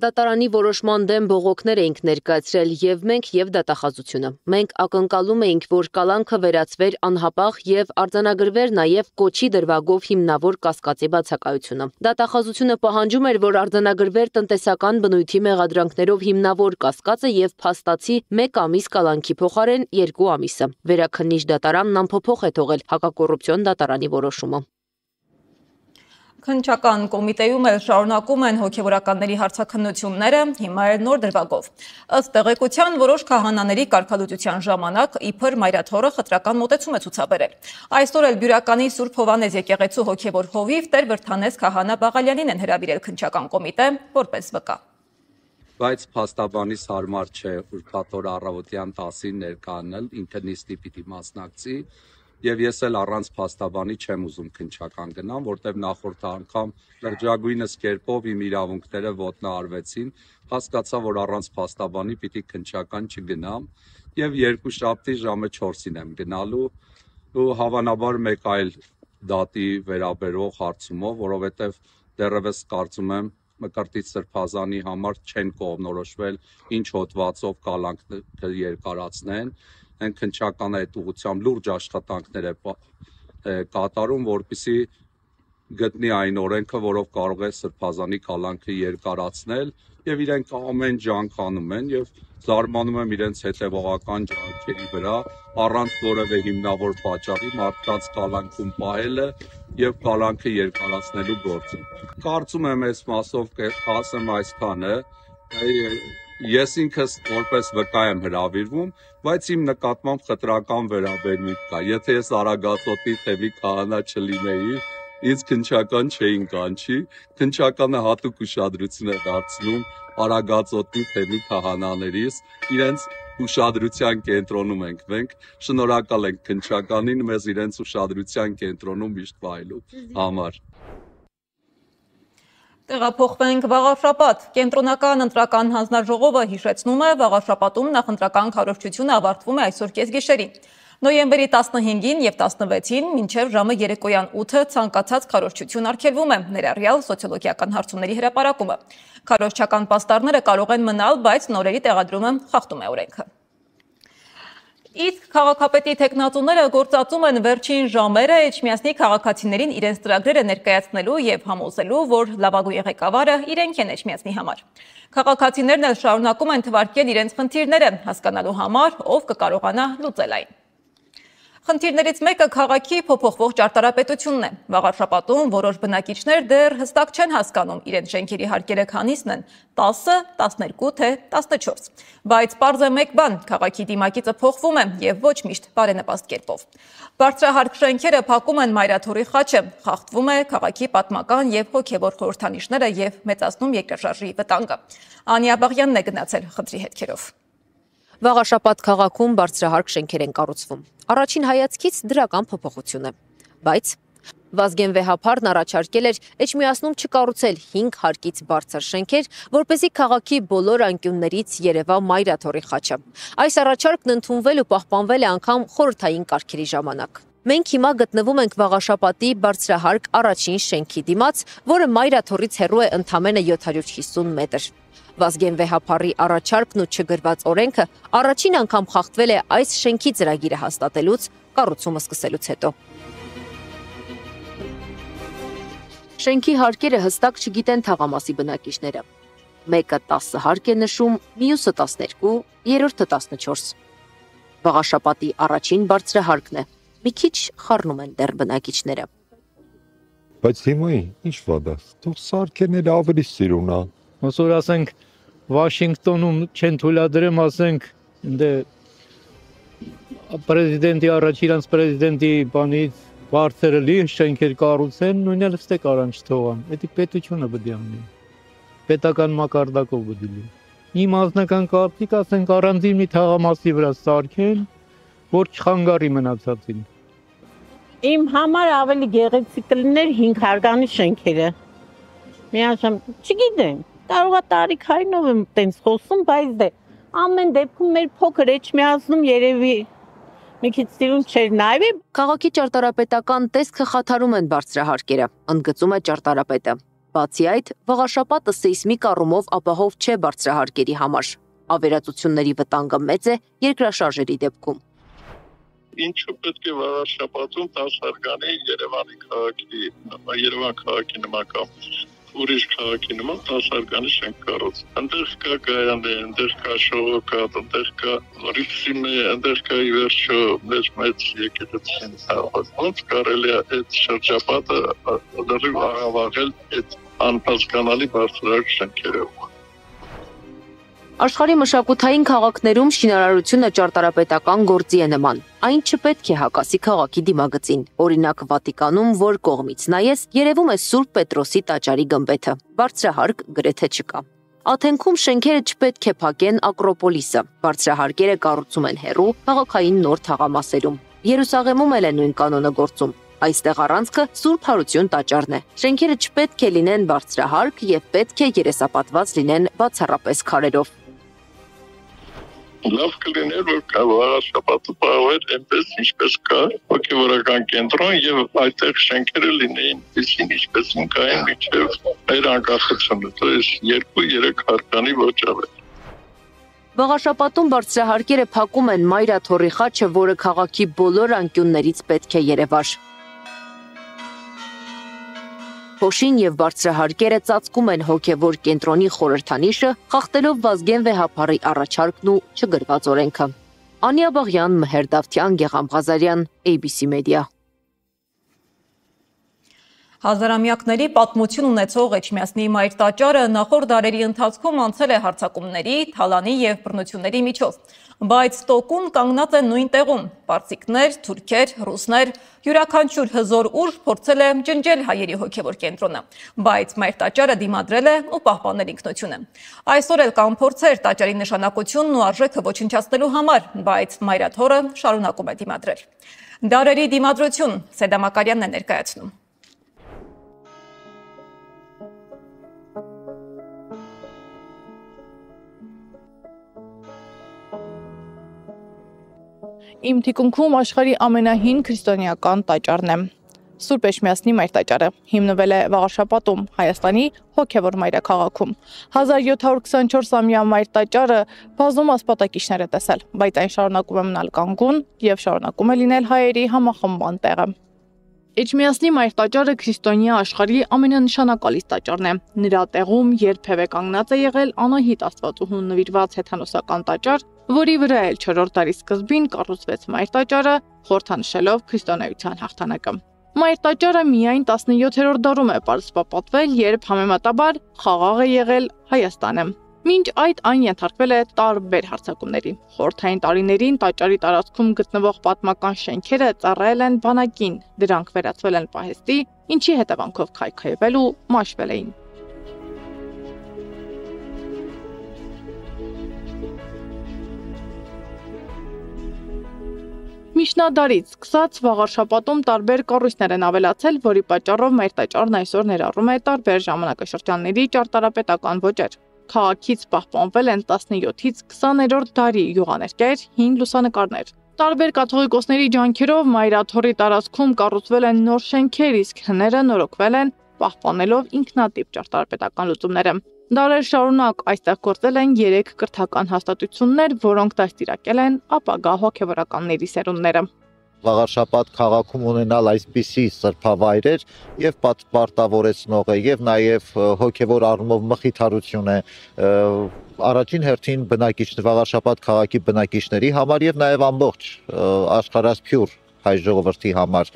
Դատարանի որոշման դեմ բողոքներ էինք ներկայացրել եւ մենք եւ դատախազությունը։ Մենք ակնկալում էինք, որ կալանքը վերածվեր անհապաղ եւ արձանագրվեր նաեւ կոչի դրվագով հիմնավոր կասկածի բացակայությունը։ Դատախազությունը պահանջում էր, որ արձանագրվեր տնտեսական բնույթի մեղադրանքներով հիմնավոր կասկածը եւ փաստացի 1 ամիս կալանքի փոխարեն 2 ամիսը։ Վերաքննիչ դատարանն անփոփոխ է թողել հակակոռուպցիոն դատարանի որոշումը։ Քննչական կոմիտեում էլ շարունակում են հոգևորականների հարցաքննությունները, հիմա էլ նոր դրվագով։ Ըստ տեղեկության որոշ քահանաների կարգալուծության ժամանակ իբր մայրաթորը խտրական մոտեցում է ցուցաբերել։ Այսօր էլ Բյուրականի Սուրբ Հովանես եկեղեցու հոգևոր հովիվ Տեր Վրթանես քահանա Բաղալյանին են հրավիրել քննչական կոմիտե որպես վկա։ Բայց փաստաբանից հարմար չէ ուրբաթ առավոտյան 10-ին ներկայանալ, ինքը նիստի պիտի մասնակցի։ Եվ ես էլ առանց փաստաբանի չեմ ուզում քննչական գնամ, որտեղ նախորդ անգամ լրջագույնս կերպով իմ իրավունքները ոտնահարվեցին, հասկացա, որ առանց փաստաբանի պիտի քննչական չգնամ եւ երկուշաբթի ժամը 4-ին եմ գնալու ու հավանաբար մեկ այլ դատի վերաբերող հարցումով, որովհետեւ դեռևս կարծում եմ Մկրտիչ Սրբազանի համար չեն կողմնորոշվել ինչ հոդվածով կալանքը երկարացնեն են քննչական այդ ուղղությամբ լուրջ աշխատանքներ է կատարում, որպեսզի գտնի այն օրենքը, որով կարող է Սրբազանի կալանքը երկարացնել եւ իրենք ամեն ջանք անում են եւ զարմանում եմ իրենց հետեւողական ջանքերի վրա առանց որևէ հիմնավոր պատճառի մարդկանց կալանքում պահելը եւ կալանքը երկարացնելու գործը։ Կարծում եմ այս մասով ասեմ այսքանը, ես ինքս որպես վկա եմ հրավիրվում, բայց իմ նկատմամբ խտրական վերաբերմունք կա։ Եթե ես Արագածոտնի թևի քահանա չլինեի, ինձ քննչական չէին կանչի, քննչականը հատուկ ուշադրություն է դարձնում Արագածոտնի թևի քահանաներից, իրենց ուշադրության կենտրոնում ենք մենք, շնորհակալ ենք քննչականին մեզ իրենց ուշադրության կենտրոնում միշտ վայելու համար։ Տեղափոխվենք Վաղարշապատ։ Կենտրոնական ընտրական հանձնաժողովը հիշեցնում է, Վաղարշապատում նախընտրական քարոզչությունը ավարտվում է այսօր կեսգիշերին։ Նոյեմբերի 15-ին եւ 16-ին մինչև ժամը երեկոյան 8-ը ցանկացած քարոզչություն արգելվում է, ներառյալ սոցիոլոգիական հարցումների հրապարակումը։ Քարոզչական պաստառները կարող են մնալ, բայց նորերի տեղադրումը խախտում է օրենքը։ Իսկ քաղաքապետի թեկնածուները գործածում են վերջին ժամերը Էջմիածնի քաղաքացիներին իրենց ծրագրերը ներկայացնելու եւ համոզելու, որ լավագույն ղեկավարը իրենք են Էջմիածնի համար։ Քաղաքացիներն էլ շարունակում են թվարկել իրենց խնդիրները, հասկանալու համար, ով կկարողանա լուծել այն։ Խնդիրներից մեկը քաղաքի փոփոխվող ճարտարապետությունն է։ Վաղարշապատում որոշ բնակիչներ դեռ հստակ չեն հասկանում իրենց շենքերի հարկերը քանիսն են՝ 10, 12 թե 14։ Բայց պարզ է մեկ բան՝ քաղաքի դիմակիցը փոխվում է եւ ոչ միշտ բարենպաստ կերպով։ Բարձրահարկ շենքերը փակում են մայրաթորի խաչը, խախտվում է քաղաքի պատմական եւ հոգեվոր խորհրդանիշները եւ մեծացնում երկրաշարժի վտանգը։ Անիա Բաղյանն է գնացել խնդրի հետքերով։ Վաղաշապատ քաղաքում բարձրահարկ շենքեր են կառուցվում։ Առաջին հայացքից դրական փոփոխություն է, բայց Վազգեն Վեհափարն առաջարկել էր Էջմիածնում չկառուցել 5 հարկից բարձր շենքեր, որպեսզի քաղաքի բոլոր անկյուններից երևա մայրաթորի խաչը։ Այս առաջարկն ընդունվել ու պահպանվել է անգամ խորհրդային կարգերի ժամանակ։ Մենք հիմա գտնվում ենք Վաղաշապատի բարձրահարկ առաջին շենքի դիմաց, որը մայրաթորից հեռու է ընդամենը 750 մետր։ Վազգեն Վեհափարի առաջարկն ու չգրված օրենքը առաջին անգամ խախտվել է այս շենքի ծրագիրը հաստատելուց, կառուցումը սկսելուց հետո։ Շենքի հարկերը հստակ չգիտեն թաղամասի բնակիչները։ Մեկը 10 հարկ է նշում, մյուսը 12, երրորդը 14։ Վաղաշապատի առաջին բարձրահարկն է։ Մի քիչ խառնում են դեռ բնակիչները։ Բայց հիմա ինչ վադա, թող սարքերները ավելի սիրունա։ Ոսոր ասենք Վաշինգտոնում չեն թույլատրեմ, ասենք դե պրեզիդենտի առաջ իրանց պրեզիդենտի բանից բարձրը լի շենքեր կառուցեն, նույնն էլ ստե կարան չթողան։ Դա պետությունը պետք է անի։ Պետական մակարդակով պետք է լինի։ Իմ անձնական կարծիք ասենք առանձին մի թաղամասի վրա սարքեն, որ չխանգարի մնացածին։ Իմ համար ավելի գեղեցիկ կլիներ 5 հարկանի շենքերը։ Միաժամ, չգիտեմ, կարող է տարիքայինով եմ տենց խոսում, բայց դե ամեն դեպքում մեր փոքր Էջմիածնում երևի մի քիչ սիրուն չէր նայվի։ Քաղաքի ճարտարապետական տեսքը խաթարում են բարձրահարկերը, ընդգծում է ճարտարապետը։ Բացի այդ, Վաղաշապատը սեյսմիկ առումով ապահով չէ բարձրահարկերի համար։ Ավերածությունների վտանգը մեծ է երկրաշարժերի դեպքում։ Ինչու պետք է Վաղաշապատում 10 հարկանի Երևան քաղաքի նման կամ ուրիշ քաղաքի նման 10 հարկանի շենք կառուցել։ Այնտեղ կա գայաններ, այնտեղ կա շողոքատ, այնտեղ կա ռիթմը, այնտեղ կա ի վերջո մեծ եկեղեցին հավաք։ Ոնց կարելի է այդ շրջապատը դեռ աղավաղել այդ անհասկանալի բարձրահարկ շենքերով։ Աշխարհի մշակութային քաղաքներում շինարարությունը ճարտարապետական գործի է նման։ Այն չպետք է հակասի քաղաքի դիմագծին։ Օրինակ Վատիկանում, որ կողմից նայես, երևում է Սուրբ Պետրոսի տաճարի գմբեթը։ Բարձրահարկ գրեթե չկա։ Աթենքում շենքերը չպետք է փակեն Ակրոպոլիսը։ Բարձրահարկերը կառուցում են հեռու քաղաքային նոր թաղամասերում։ Երուսաղեմում էլ է նույն կանոնը գործում։ Այստեղ առանցքը Սուրբ Հարություն տաճարն է։ Շենքերը չպետք է լինեն բարձրահարկ եւ պետք է երեսապատված լինեն բացառապես քարերով։ Լավ կլիներ, որ Վաղաշապատը պահեր այնպես, ինչպես կա հոգևորական կենտրոն եւ այդտեղ շենքերը լինեին ինչպես կային մինչեւ մեր անկախությունը, то есть 2-3 հարկանի ոճով։ Վաղաշապատում բարձրահարկերը փակում են մայրաթորի խաչը, որը քաղաքի բոլոր անկյուններից պետք է երևար։ Փոշին եւ բարձրահարկերը ծածկում են հոգեվոր կենտրոնի խորհրդանիշը, խախտելով Վազգեն Վեհափարի առաջարկն ու չգրված օրենքը։ Անիա Բաղյան, Մհեր Դավթյան, Գեգամ Ղազարյան, ABC Media։ Հազարամյակների պատմություն ունեցող Էջմիածնի մայր տաճարը նախորդ դարերի ընթացքում անցել է հարձակումների, թալանի եւ բռնությունների միջով, բայց տոկուն կանգնած է նույն տեղում։ Պարսիկներ, թուրքեր, ռուսներ, յուրաքանչյուր հզոր ուժ փորձել է ջնջել հայերի հոգեվոր կենտրոնը, բայց մայր տաճարը դիմադրել է ու պահպանել ինքնությունը։ Այսօր էլ կան փորձեր տաճարի նշանակությունն ու արժեքը ոչնչացնելու համար, բայց մայրաթորը շարունակում է դիմադրել։ Դարերի դիմադրություն Սեդա Մակարյանն է ներկայացնում։ Իմ թիկունքում աշխարհի ամենահին քրիստոնեական տաճարն է։ Սուրբ Էջմիածնի մայր տաճարը հիմնվել է Վաղաշապատում, Հայաստանի հոգևոր մայրաքաղաքում։ 1724-ամյա մայր տաճարը բազում ասպատակիչներ է տեսել, բայց այն շարունակում է մնալ կանգուն եւ շարունակում է լինել հայերի համախմբման տեղը։ Էջմիածնի մայր տաճարը քրիստոնյա աշխարհի ամենանշանակալից տաճարն է։ Նրա տեղում երբևէ կանգնած է եղել Անահիտ Աստվածուհուն նվիրված հեթանոսական տաճար, որի վրա էլ 4-րդ դարի սկզբին կառուցվեց մայր տաճարը, խորհրդանշելով քրիստոնեության հաղթանակը։ Մայր տաճարը միայն 17-րդ դարում է պարզպապատվել, երբ համեմատաբար խաղաղ է եղել Հայաստանը։ Մինչ այդ այն ենթարկվել է տարբեր հարձակումների։ Խորհրդային տարիներին տաճարի տարածքում գտնվող պատմական շենքերը ծառայել են բանակին, դրանք վերածվել են պահեստի, ինչի հետևանքով քայքայվել ու մաշվել էին։ Միջնադարից սկսած վաղարշապատում տարբեր կառույցներ են ավելացել, որի պատճառով մայր տաճարն այսօր ներառում է տարբեր ժամանակաշրջանների ճարտարապետական ոճեր։ Քաղաքից պահպանվել են 17-ից 20-րդ դարի յուղաներկեր, հին լուսանկարներ։ Տարբեր կաթողիկոսների ջանքերով մայրաթորի տարածքում կառուցվել են նոր շենքեր, իսկ հները նորոգվել են, պահպանելով ինքնատիպ ճարտարապետական լուծումները։ Դարեր շարունակ այստեղ գործել են 3 կրթական հաստատություններ, որոնք դաստիարակել են ապագա հոգևորականների սերունդները։ Վաղարշապատ քաղաքում ունենալ այսպիսի սրբավայրեր եւ պարտավորեցնող է եւ նաեւ հոգեվոր առումով մխիթարություն է առաջին հերթին բնակիչներ Վաղարշապատ քաղաքի բնակիչների համար եւ նաեւ ամբողջ աշխարհասփյուր հայ ժողովրդի համար,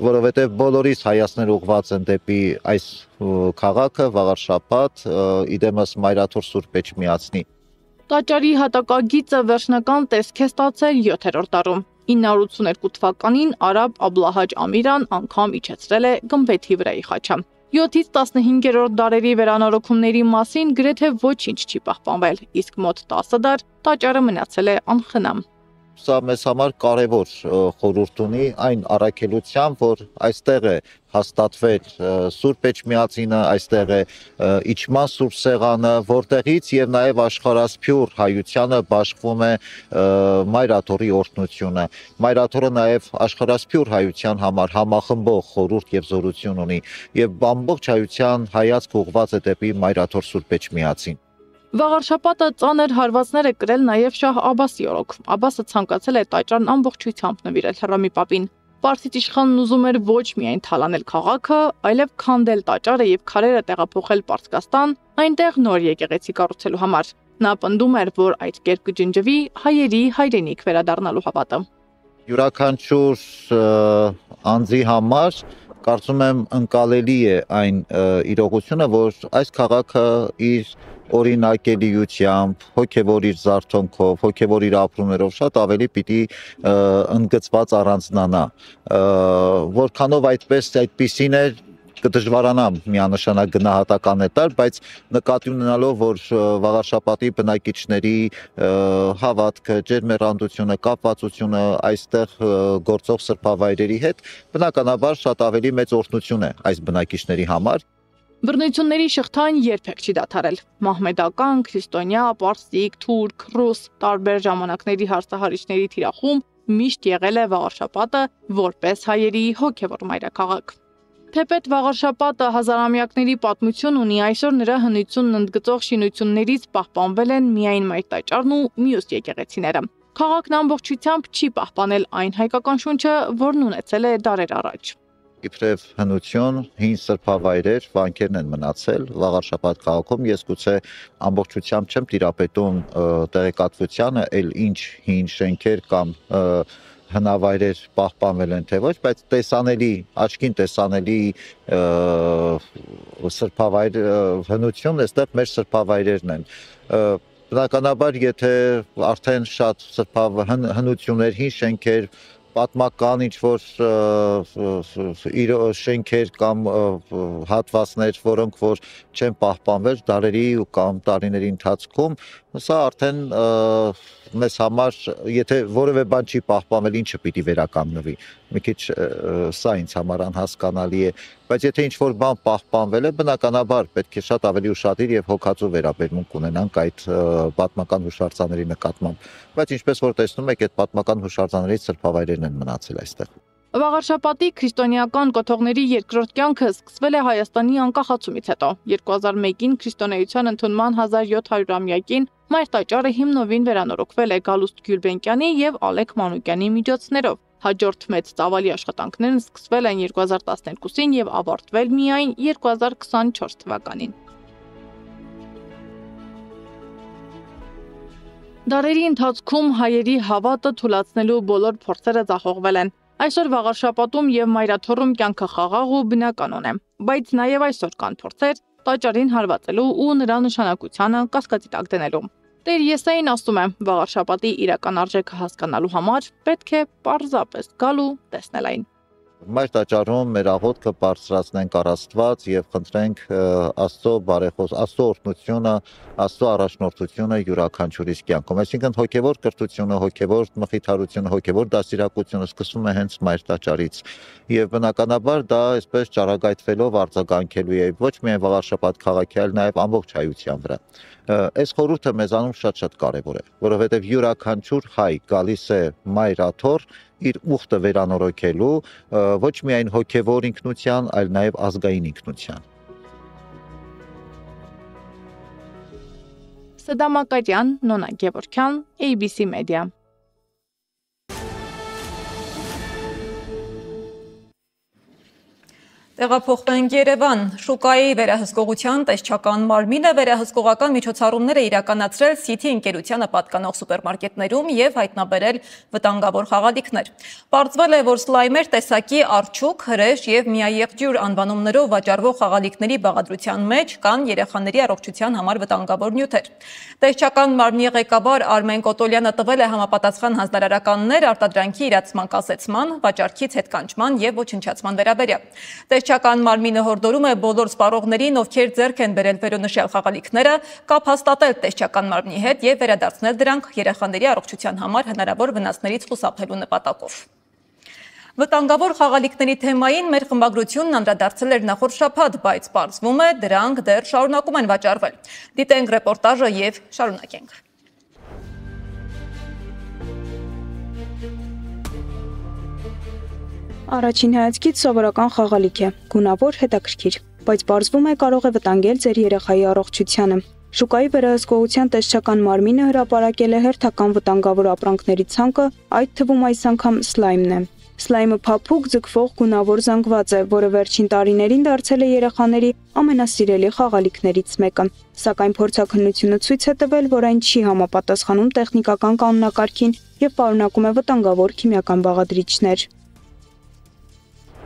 որովհետեւ բոլորիս հայացքներ ուղղված են դեպի այս քաղաքը Վաղարշապատ, իդեմս Մայրաթոր Սուրբ Էջմիածնի։ Տաճարի հատակագիծը վերջնական տեսք է ստացել 7-րդ դարում։ 982 թվականին արաբ Աբլահաջ Ամիրան անգամ իջեցրել է գմբեթի վրայի խաչը։ 7-ից 15-րդ դարերի վերանորոգումների մասին գրեթե ոչինչ չի պահպանվել, իսկ մոտ 10 դար տաճարը մնացել է անխնամ։ Սա մեզ համար կարևոր խորհուրդ ունի այն առաքելությամբ, որ այստեղ է հաստատվել Սուրբ Էջմիածինը, այստեղ է իջման Սուրբ Սեղանը, որտեղից եւ նաեւ աշխարհասփյուր հայությանը բաշխվում է Մայրաթորի օրհնությունը։ Մայրաթորը նաեւ աշխարհասփյուր հայության համար համախմբող խորհուրդ եւ զորություն ունի եւ ամբողջ հայության հայացք ուղղված է դեպի Մայրաթոր Սուրբ Էջմիածին։ Վաղարշապատը ծանր հարվածներ է կրել նաև Շահ Աբասի օրոք։ Աբասը ցանկացել է տաճարն ամբողջությամբ նվիրել Հռոմի պապին։ Պարսից իշխանն ուզում էր ոչ միայն թալանել քաղաքը, այլև քանդել տաճարը եւ քարերը տեղափոխել Պարսկաստան, այնտեղ նոր եկեղեցի կառուցելու համար։ Նա պնդում էր, որ այդ կերպ կջնջվի հայերի հայրենիք վերադառնալու հավատը։ Յուրաքանչյուր անձի համար կարծում եմ ընկալելի է այն իրողությունը, որ այս քաղաքը իր օրինակելիությամբ, հոգևոր իր զարթոնքով, հոգևոր իր ապրումներով շատ ավելի պիտի ընդգծված առանձնանա, որքանով այդպիսին է կդժվարանամ միանշանակ գնահատական տալ, բայց նկատի ունենալով, որ Վաղարշապատի բնակիչների հավատքը, ջերմեռանդությունը, կապվածությունը այստեղ գործող սրբավայրերի հետ, բնականաբար շատ ավելի մեծ օրհնություն է այս բնակիչների համար։ Բռնությունների շղթան երբեք չի դադարել։ Մահմեդական, քրիստոնյա, պարսիկ, թուրք, ռուս տարբեր ժամանակների հարցահարիչների թիրախում միշտ եղել է Վաղարշապատը որպես հայերի հոգևոր մայրաքաղաք։ Թեպետ Վաղարշապատը հազարամյակների պատմություն ունի, այսօր նրա հնությունն ընդգծող շինություններից պահպանվել են միայն մայր տաճարն ու մյուս եկեղեցիները։ Քաղաքն ամբողջությամբ չի պահպանել այն հայկական շունչը, որն ունեցել է դարեր առաջ։ Իբրև հնություն, հին սրբավայրեր, վանքերն են մնացել Վաղարշապատ քաղաքում, ես գուցե ամբողջությամբ չեմ տիրապետում տեղեկատվությանը, այլ ինչ հին շենքեր կամ հնավայրեր պահպանվել են թե ոչ, բայց տեսանելի, աչքին տեսանելի սրբավայր հնություն, այստեղ մեր սրբավայրերն են։ Բնականաբար, եթե արդեն շատ հնություններ, հին շենքեր, պատմական ինչ-որ շենքեր կամ հատվածներ, որոնք որ չեն պահպանվել դարերի կամ տարիների ընթացքում, սա արդեն մեզ համար, եթե որևէ բան չի պահպանվել, ինչը պիտի վերականգնվի։ Մի քիչ սա ինձ համար անհասկանալի է, բայց եթե ինչ-որ բան պահպանվել է, բնականաբար պետք է շատ ավելի ուշադիր եւ հոգացու վերաբերմունք ունենանք այդ պատմական հուշարձանների նկատմամբ, բայց ինչպես որ տեսնում եք, այդ պատմական հուշարձաններից սրբավայրերն են մնացել այստեղ։ Վաղարշապատի քրիստոնեական կոթողների երկրորդ կյանքը սկսվել է Հայաստանի անկախացումից հետո։ 2001-ին քրիստոնեության ընդունման 1700-ամյակին մայր տաճարը հիմնովին վերանորոգվել է Գալուստ Գյուլբենկյանի եւ Ալեք Մանուկյանի միջոցներով։ Հաջորդ մեծ ծավալի աշխատանքներն սկսվել են 2012-ին եւ ավարտվել միայն 2024 թվականին։ Դարերի ընթացքում հայերի հավատը թուլացնելու բոլոր փորձերը ձախողվել են։ Այսօր Վաղարշապատում եւ Մայրաթոռում կյանքը խաղաղ ու բնականon է, բայց նաեւ այսօր կան փորձեր տաճարին հարվածելու ու նրա նշանակությանը կասկածի տակ դնելու։ Տեր Եսային ասում է, Վաղարշապատի իրական արժեքը հասկանալու համար պետք է պարզապես գալ ու տեսնել այն։ Մայր տաճարում մեր աղոթքը բարձրացնենք առ Աստված եւ խնդրենք Աստծո բարեխոս, Աստծո օրհնությունը, Աստծո առաջնորդությունը յուրաքանչյուրիս կյանքում։ Այսինքն հոգեվոր կրթությունը, հոգեվոր մխիթարությունը, հոգեվոր դաստիարակությունը սկսվում է հենց Մայր տաճարից։ Եվ բնականաբար դա այսպես ճառագայթվելով արձագանքելու է ոչ միայն Վաղարշապատ քաղաքի, այլ նաեւ ամբողջ հայության վրա։ Այս խորհուրդը մեզանում շատ կարևոր է, որովհետեւ յուրաքանչյուր հայ գալիս է Մայրաթոռ իր ուխտը վերանորոգելու ոչ միայն հոգևոր ինքնության, այլ նաև ազգային ինքնության։ Սդամ Մակարյան, Նոնա Գևորգյան, ABC Media։ Տեղափոխվենք Երևան, շուկայի վերահսկողության տեսչական մարմինը վերահսկողական միջոցառումներ է իրականացրել City ընկերությանը պատկանող սուպերմարկետներում և հայտնաբերել վտանգավոր խաղալիքներ։ Պարզվել է, որ սլայմեր տեսակի արջուկ, հրեշ և միաեղջյուր անվանումներով վաճառվող խաղալիքների բաղադրության մեջ կան երեխաների առողջության համար վտանգավոր նյութեր։ Տեսչական մարմնի ղեկավար Արմեն Կոտոլյանը տվել է համապատասխան հանձնարարականներ արտադրանքի իրացման կասեցման, վաճառքից հետկանչման և ոչնչացման վերաբերյալ։ Տեսչական մարմինը հորդորում է բոլոր սպառողներին, ովքեր ձեռք են բերել վերոնշյալ խաղալիքները, կապ հաստատել տեսչական մարմնի հետ և վերադարձնել դրանք երեխաների առողջության համար հնարավոր վնասներից խուսափելու նպատակով։ Վտանգավոր խաղալիքների թեմային մեր խմբագրությունն անդրադարձել էր նախորդ շաբաթ, բայց պարզվում է, դրանք դեռ շարունակում են վաճառվել։ Դիտենք ռեպորտաժը և շարունակենք։ Առաջին հայացքից սովորական խաղալիք է, գունավոր, հետաքրքիր, բայց պարզվում է կարող է վտանգել ձեր երեխայի առողջությանը։ Շուկայի վերահսկողության տեսչական մարմինը հրապարակել է հերթական վտանգավոր ապրանքների ցանկը, այդ թվում այս անգամ սլայմն է։ Սլայմը փափուկ, ձգվող, գունավոր զանգված է, որը վերջին տարիներին դարձել է երեխաների ամենասիրելի խաղալիքներից մեկը։ Սակայն փորձաքննությունը ցույց է տվել, որ այն չի համապատասխանում տեխնիկական կանոնակարգին և պարունակում է վտանգավոր քիմիական բաղադրիչներ։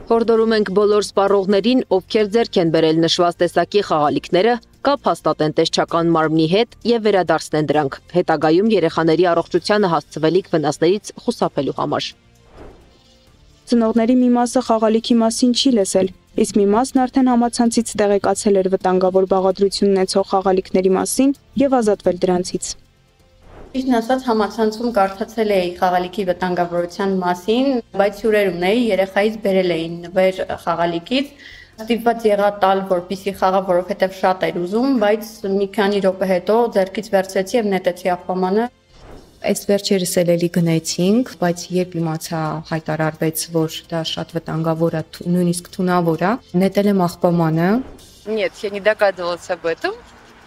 Հորդորում ենք բոլոր սպառողներին, ովքեր ձեռք են բերել նշված տեսակի խաղալիքները, կապ հաստատեն տեսչական մարմնի հետ և վերադարձնեն դրանք, հետագայում երեխաների առողջությանը հասցվելիք վնասներից խուսափելու համար։ Ծնողների մի մասը խաղալիքի մասին չի լսել, իսկ մի մասն արդեն համացանցից տեղեկացել էր վտանգավոր բաղադրություն ունեցող խաղալիքների մասին և ազատվել դրանցից։ Ճիշտն ասած, համացանցում կարդացել էի խաղալիքի վտանգավորության մասին, բայց հյուրեր ունեի, երեխայից բերել էին նվեր խաղալիքից, ստիպված եղա տալ, որպեսզի խաղա, որովհետև շատ էր ուզում, բայց մի քանի րոպե հետո ձեռքից վերցրեցի և նետեցի աղբամանը։ Այս վերջերս էլի գնացինք, բայց երբ իմացա հայտարարվեց, որ դա շատ վտանգավոր է, նույնիսկ թունավոր է, նետել եմ աղբամանը։ Нет, я не догадывалась об этом.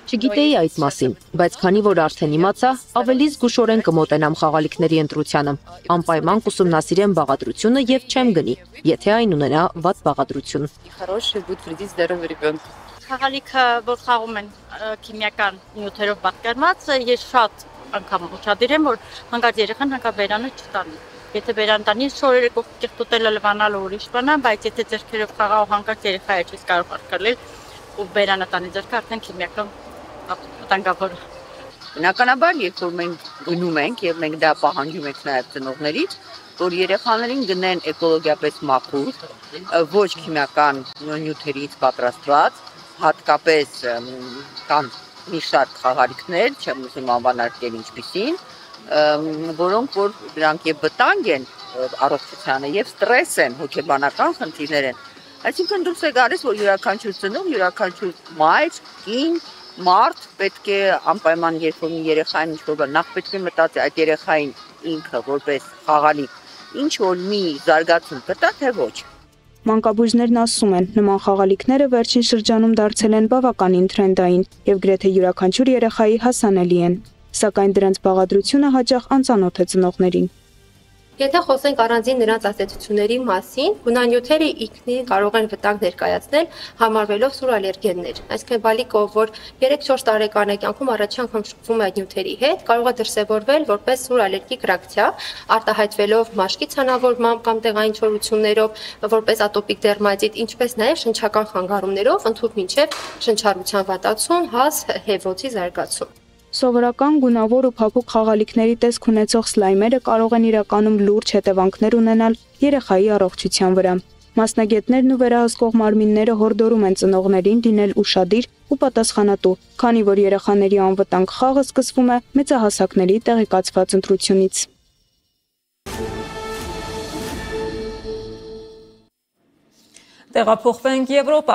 Չգիտեի այդ մասին, բայց քանի որ արդեն իմացա, ավելի զգուշորեն կմոտենամ խաղալիքների ընտրությանը, անպայման կուսումնասիրեմ բաղադրությունը և չեմ գնի, եթե այն ունենա վատ բաղադրություն։ Хороший будет вредить здоровью ребенка. Խաղալիքը, որ խաղում են քիմիական նյութերով պատկերված, ես շատ անգամ ուշադիր եմ, որ հանկարծ երեխան հանկարծ բերանը չտանի։ Եթե բերան տանի, շորերը կեղտոտելը լվանալը ուրիշ բան է, բայց եթե ձեռքերով խաղա ու հանկարծ երեխա չես կարող արգելել ու բերանը տանի ձեռքը արդեն քիմիական վտանգավոր։ Բնականաբար, երբ որ մենք գնում ենք եւ մենք դա պահանջում ենք նաեւ ծնողներից, որ երեխաներին գնեն էկոլոգիապես մաքուր, ոչ քիմիական նյութերից պատրաստված, հատկապես կան մի շարք խաղալիքներ, չեմ ուզում անվանել ինչպիսին, որոնք որ դրանք եւ վտանգ են առողջությանը եւ ստրես են, հոգեբանական խնդիրներ են։ Այսինքն դուրս է գալիս, որ յուրաքանչյուր ծնող, յուրաքանչյուր մայր, կին, մարդ պետք է անպայման երբ որ մի երեխային ինչ-որ բան, նախ պետք է մտածի այդ երեխային ինքը որպես խաղալիք, ինչ որ մի զարգացում կտա, թե ոչ։ Մանկաբույժներն ասում են, նման խաղալիքները վերջին շրջանում դարձել են բավականին թրենդային և գրեթե յուրաքանչյուր երեխայի հասանելի են, սակայն դրանց բաղադրությունը հաճախ անծանոթ է ծնողներին։ Եթե խոսենք առանձին նրանց ազդեցությունների մասին, գունանյութերը ինքնին կարող են վտանգ ներկայացնել, համարվելով սուր ալերգեններ։ Այսինքն բալիկով, որ 3-4 տարեկան է, կյանքում առաջին անգամ շփվում է այդ նյութերի հետ, կարող է դրսևորվել որպես սուր ալերգիկ ռեակցիա, արտահայտվելով մաշկի ցանավորմամբ կամ տեղային չորություններով, որպես ատոպիկ դերմատիտ, ինչպես նաև շնչական խանգարումներով, ընդհանուր մինչև շնչառության վատացում, հազ, հեվոցի զարգացում։ Սովորական գունավոր ու փափուկ խաղալիքների տեսք ունեցող սլայմերը կարող են իրականում լուրջ հետևանքներ ունենալ երեխայի առողջության վրա։ Մասնագետներն ու վերահսկող մարմինները հորդորում են ծնողներին լինել ուշադիր ու պատասխանատու, քանի որ երեխաների անվտանգ խաղը սկսվում է մեծահասակների տեղեկացված ընտրությունից։ Տեղափոխվենք Եվրոպա։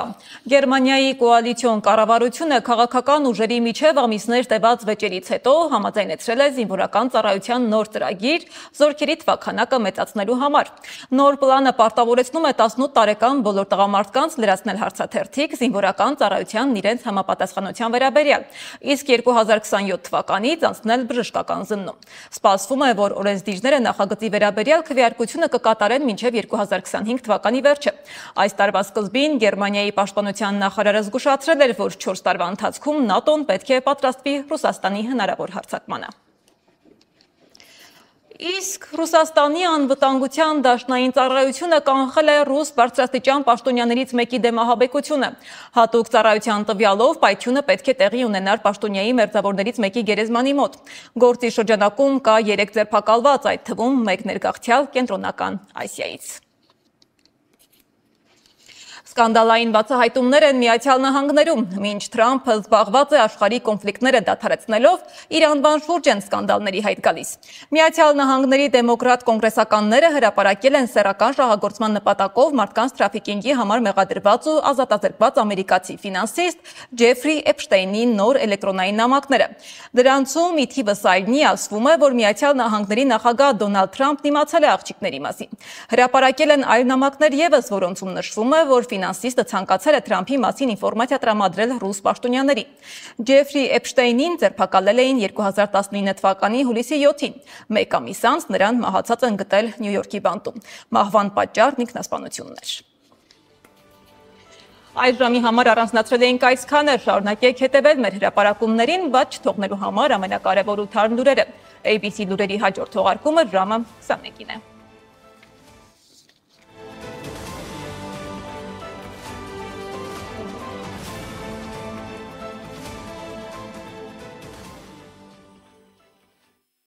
Գերմանիայի կոալիցիոն կառավարությունը քաղաքական ուժերի միջև ամիսներ տևած վեճերից հետո համաձայնեցրել է զինվորական ծառայության նոր ծրագիր զորքերի թվաքանակը մեծացնելու համար։ Նոր պլանը պարտավորեցնում է 18 տարեկան բոլոր տղամարդկանց լրացնել հարցաթերթիկ զինվորական ծառայությանն իրենց համապատասխանության վերաբերյալ, իսկ 2027 թվականից անցնել բժշկական զննում։ Սպասվում է, որ օրենսդիրները նախագծի վերաբերյալ քվեարկությունը կկատարեն մինչև 2025 թվականի վերջը։ Այս տարվա սկզբին Գերմանիայի պաշտպանության նախարարը զգուշացրել էր, որ 4 տարվա ընթացքում ՆԱՏՕ-ն պետք է պատրաստվի Ռուսաստանի հնարավոր հարձակմանը։ Իսկ Ռուսաստանի անվտանգության դաշնային ծառայությունը կանխել է ռուս բարձրաստիճան պաշտոնյաներից մեկի դեմ ահաբեկությունը։ Հատուկ ծառայության տվյալով պայթյունը պետք է տեղի ունենար պաշտոնյայի մերձավորներից մեկի գերեզմանի մոտ։ Գործի շրջանակում կա 3 ձերբակալված, այդ թվում 1 ներգաղթյալ Կենտրոնական Ասիայից։ Սկանդալային բացահայտումներ են Միացյալ Նահանգներում, մինչ Թրամփը զբաղված է աշխարհի կոնֆլիկտները դադարեցնելով, իր անվան շուրջ են սկանդալների հայտ գալիս։ Միացյալ Նահանգների դեմոկրատ կոնգրեսականները հրապարակել են սեռական շահագործման նպատակով մարդկանց թրաֆիքինգի համար մեղադրված ու ազատազրկված ամերիկացի ֆինանսիստ Ջեֆրի Էփշտեյնի նոր էլեկտրոնային նամակները։ Դրանցում ի թիվս այլնի ասվում է, որ Միացյալ Նահանգների նախագահ Դոնալդ Թրամփն իմացել է աղջիկների մասին։ Հրապարակել են այլ նամակներ եւս, որոնցում նշվում է, որ ֆինանսիստը ցանկացել է Թրամփի մասին ինֆորմացիա տրամադրել ռուս պաշտոնյաների։ Ջեֆրի Էփշտեյնին ձերբակալել էին 2019 թվականի հուլիսի 7-ին։ Մեկ ամիս անց նրան մահացած են գտել Նյու Յորքի բանտում։ Մահվան պատճառն ինքնասպանությունն էր։ Այս ժամի համար առանձնացրել էինք այսքանը, շարունակեք հետևել մեր հրապարակումներին, բայց չթողնելու համար ամենակարևոր ու թարմ լուրերը։ ABC լուրերի հաջորդ թողարկումը ժամը 21-ին է։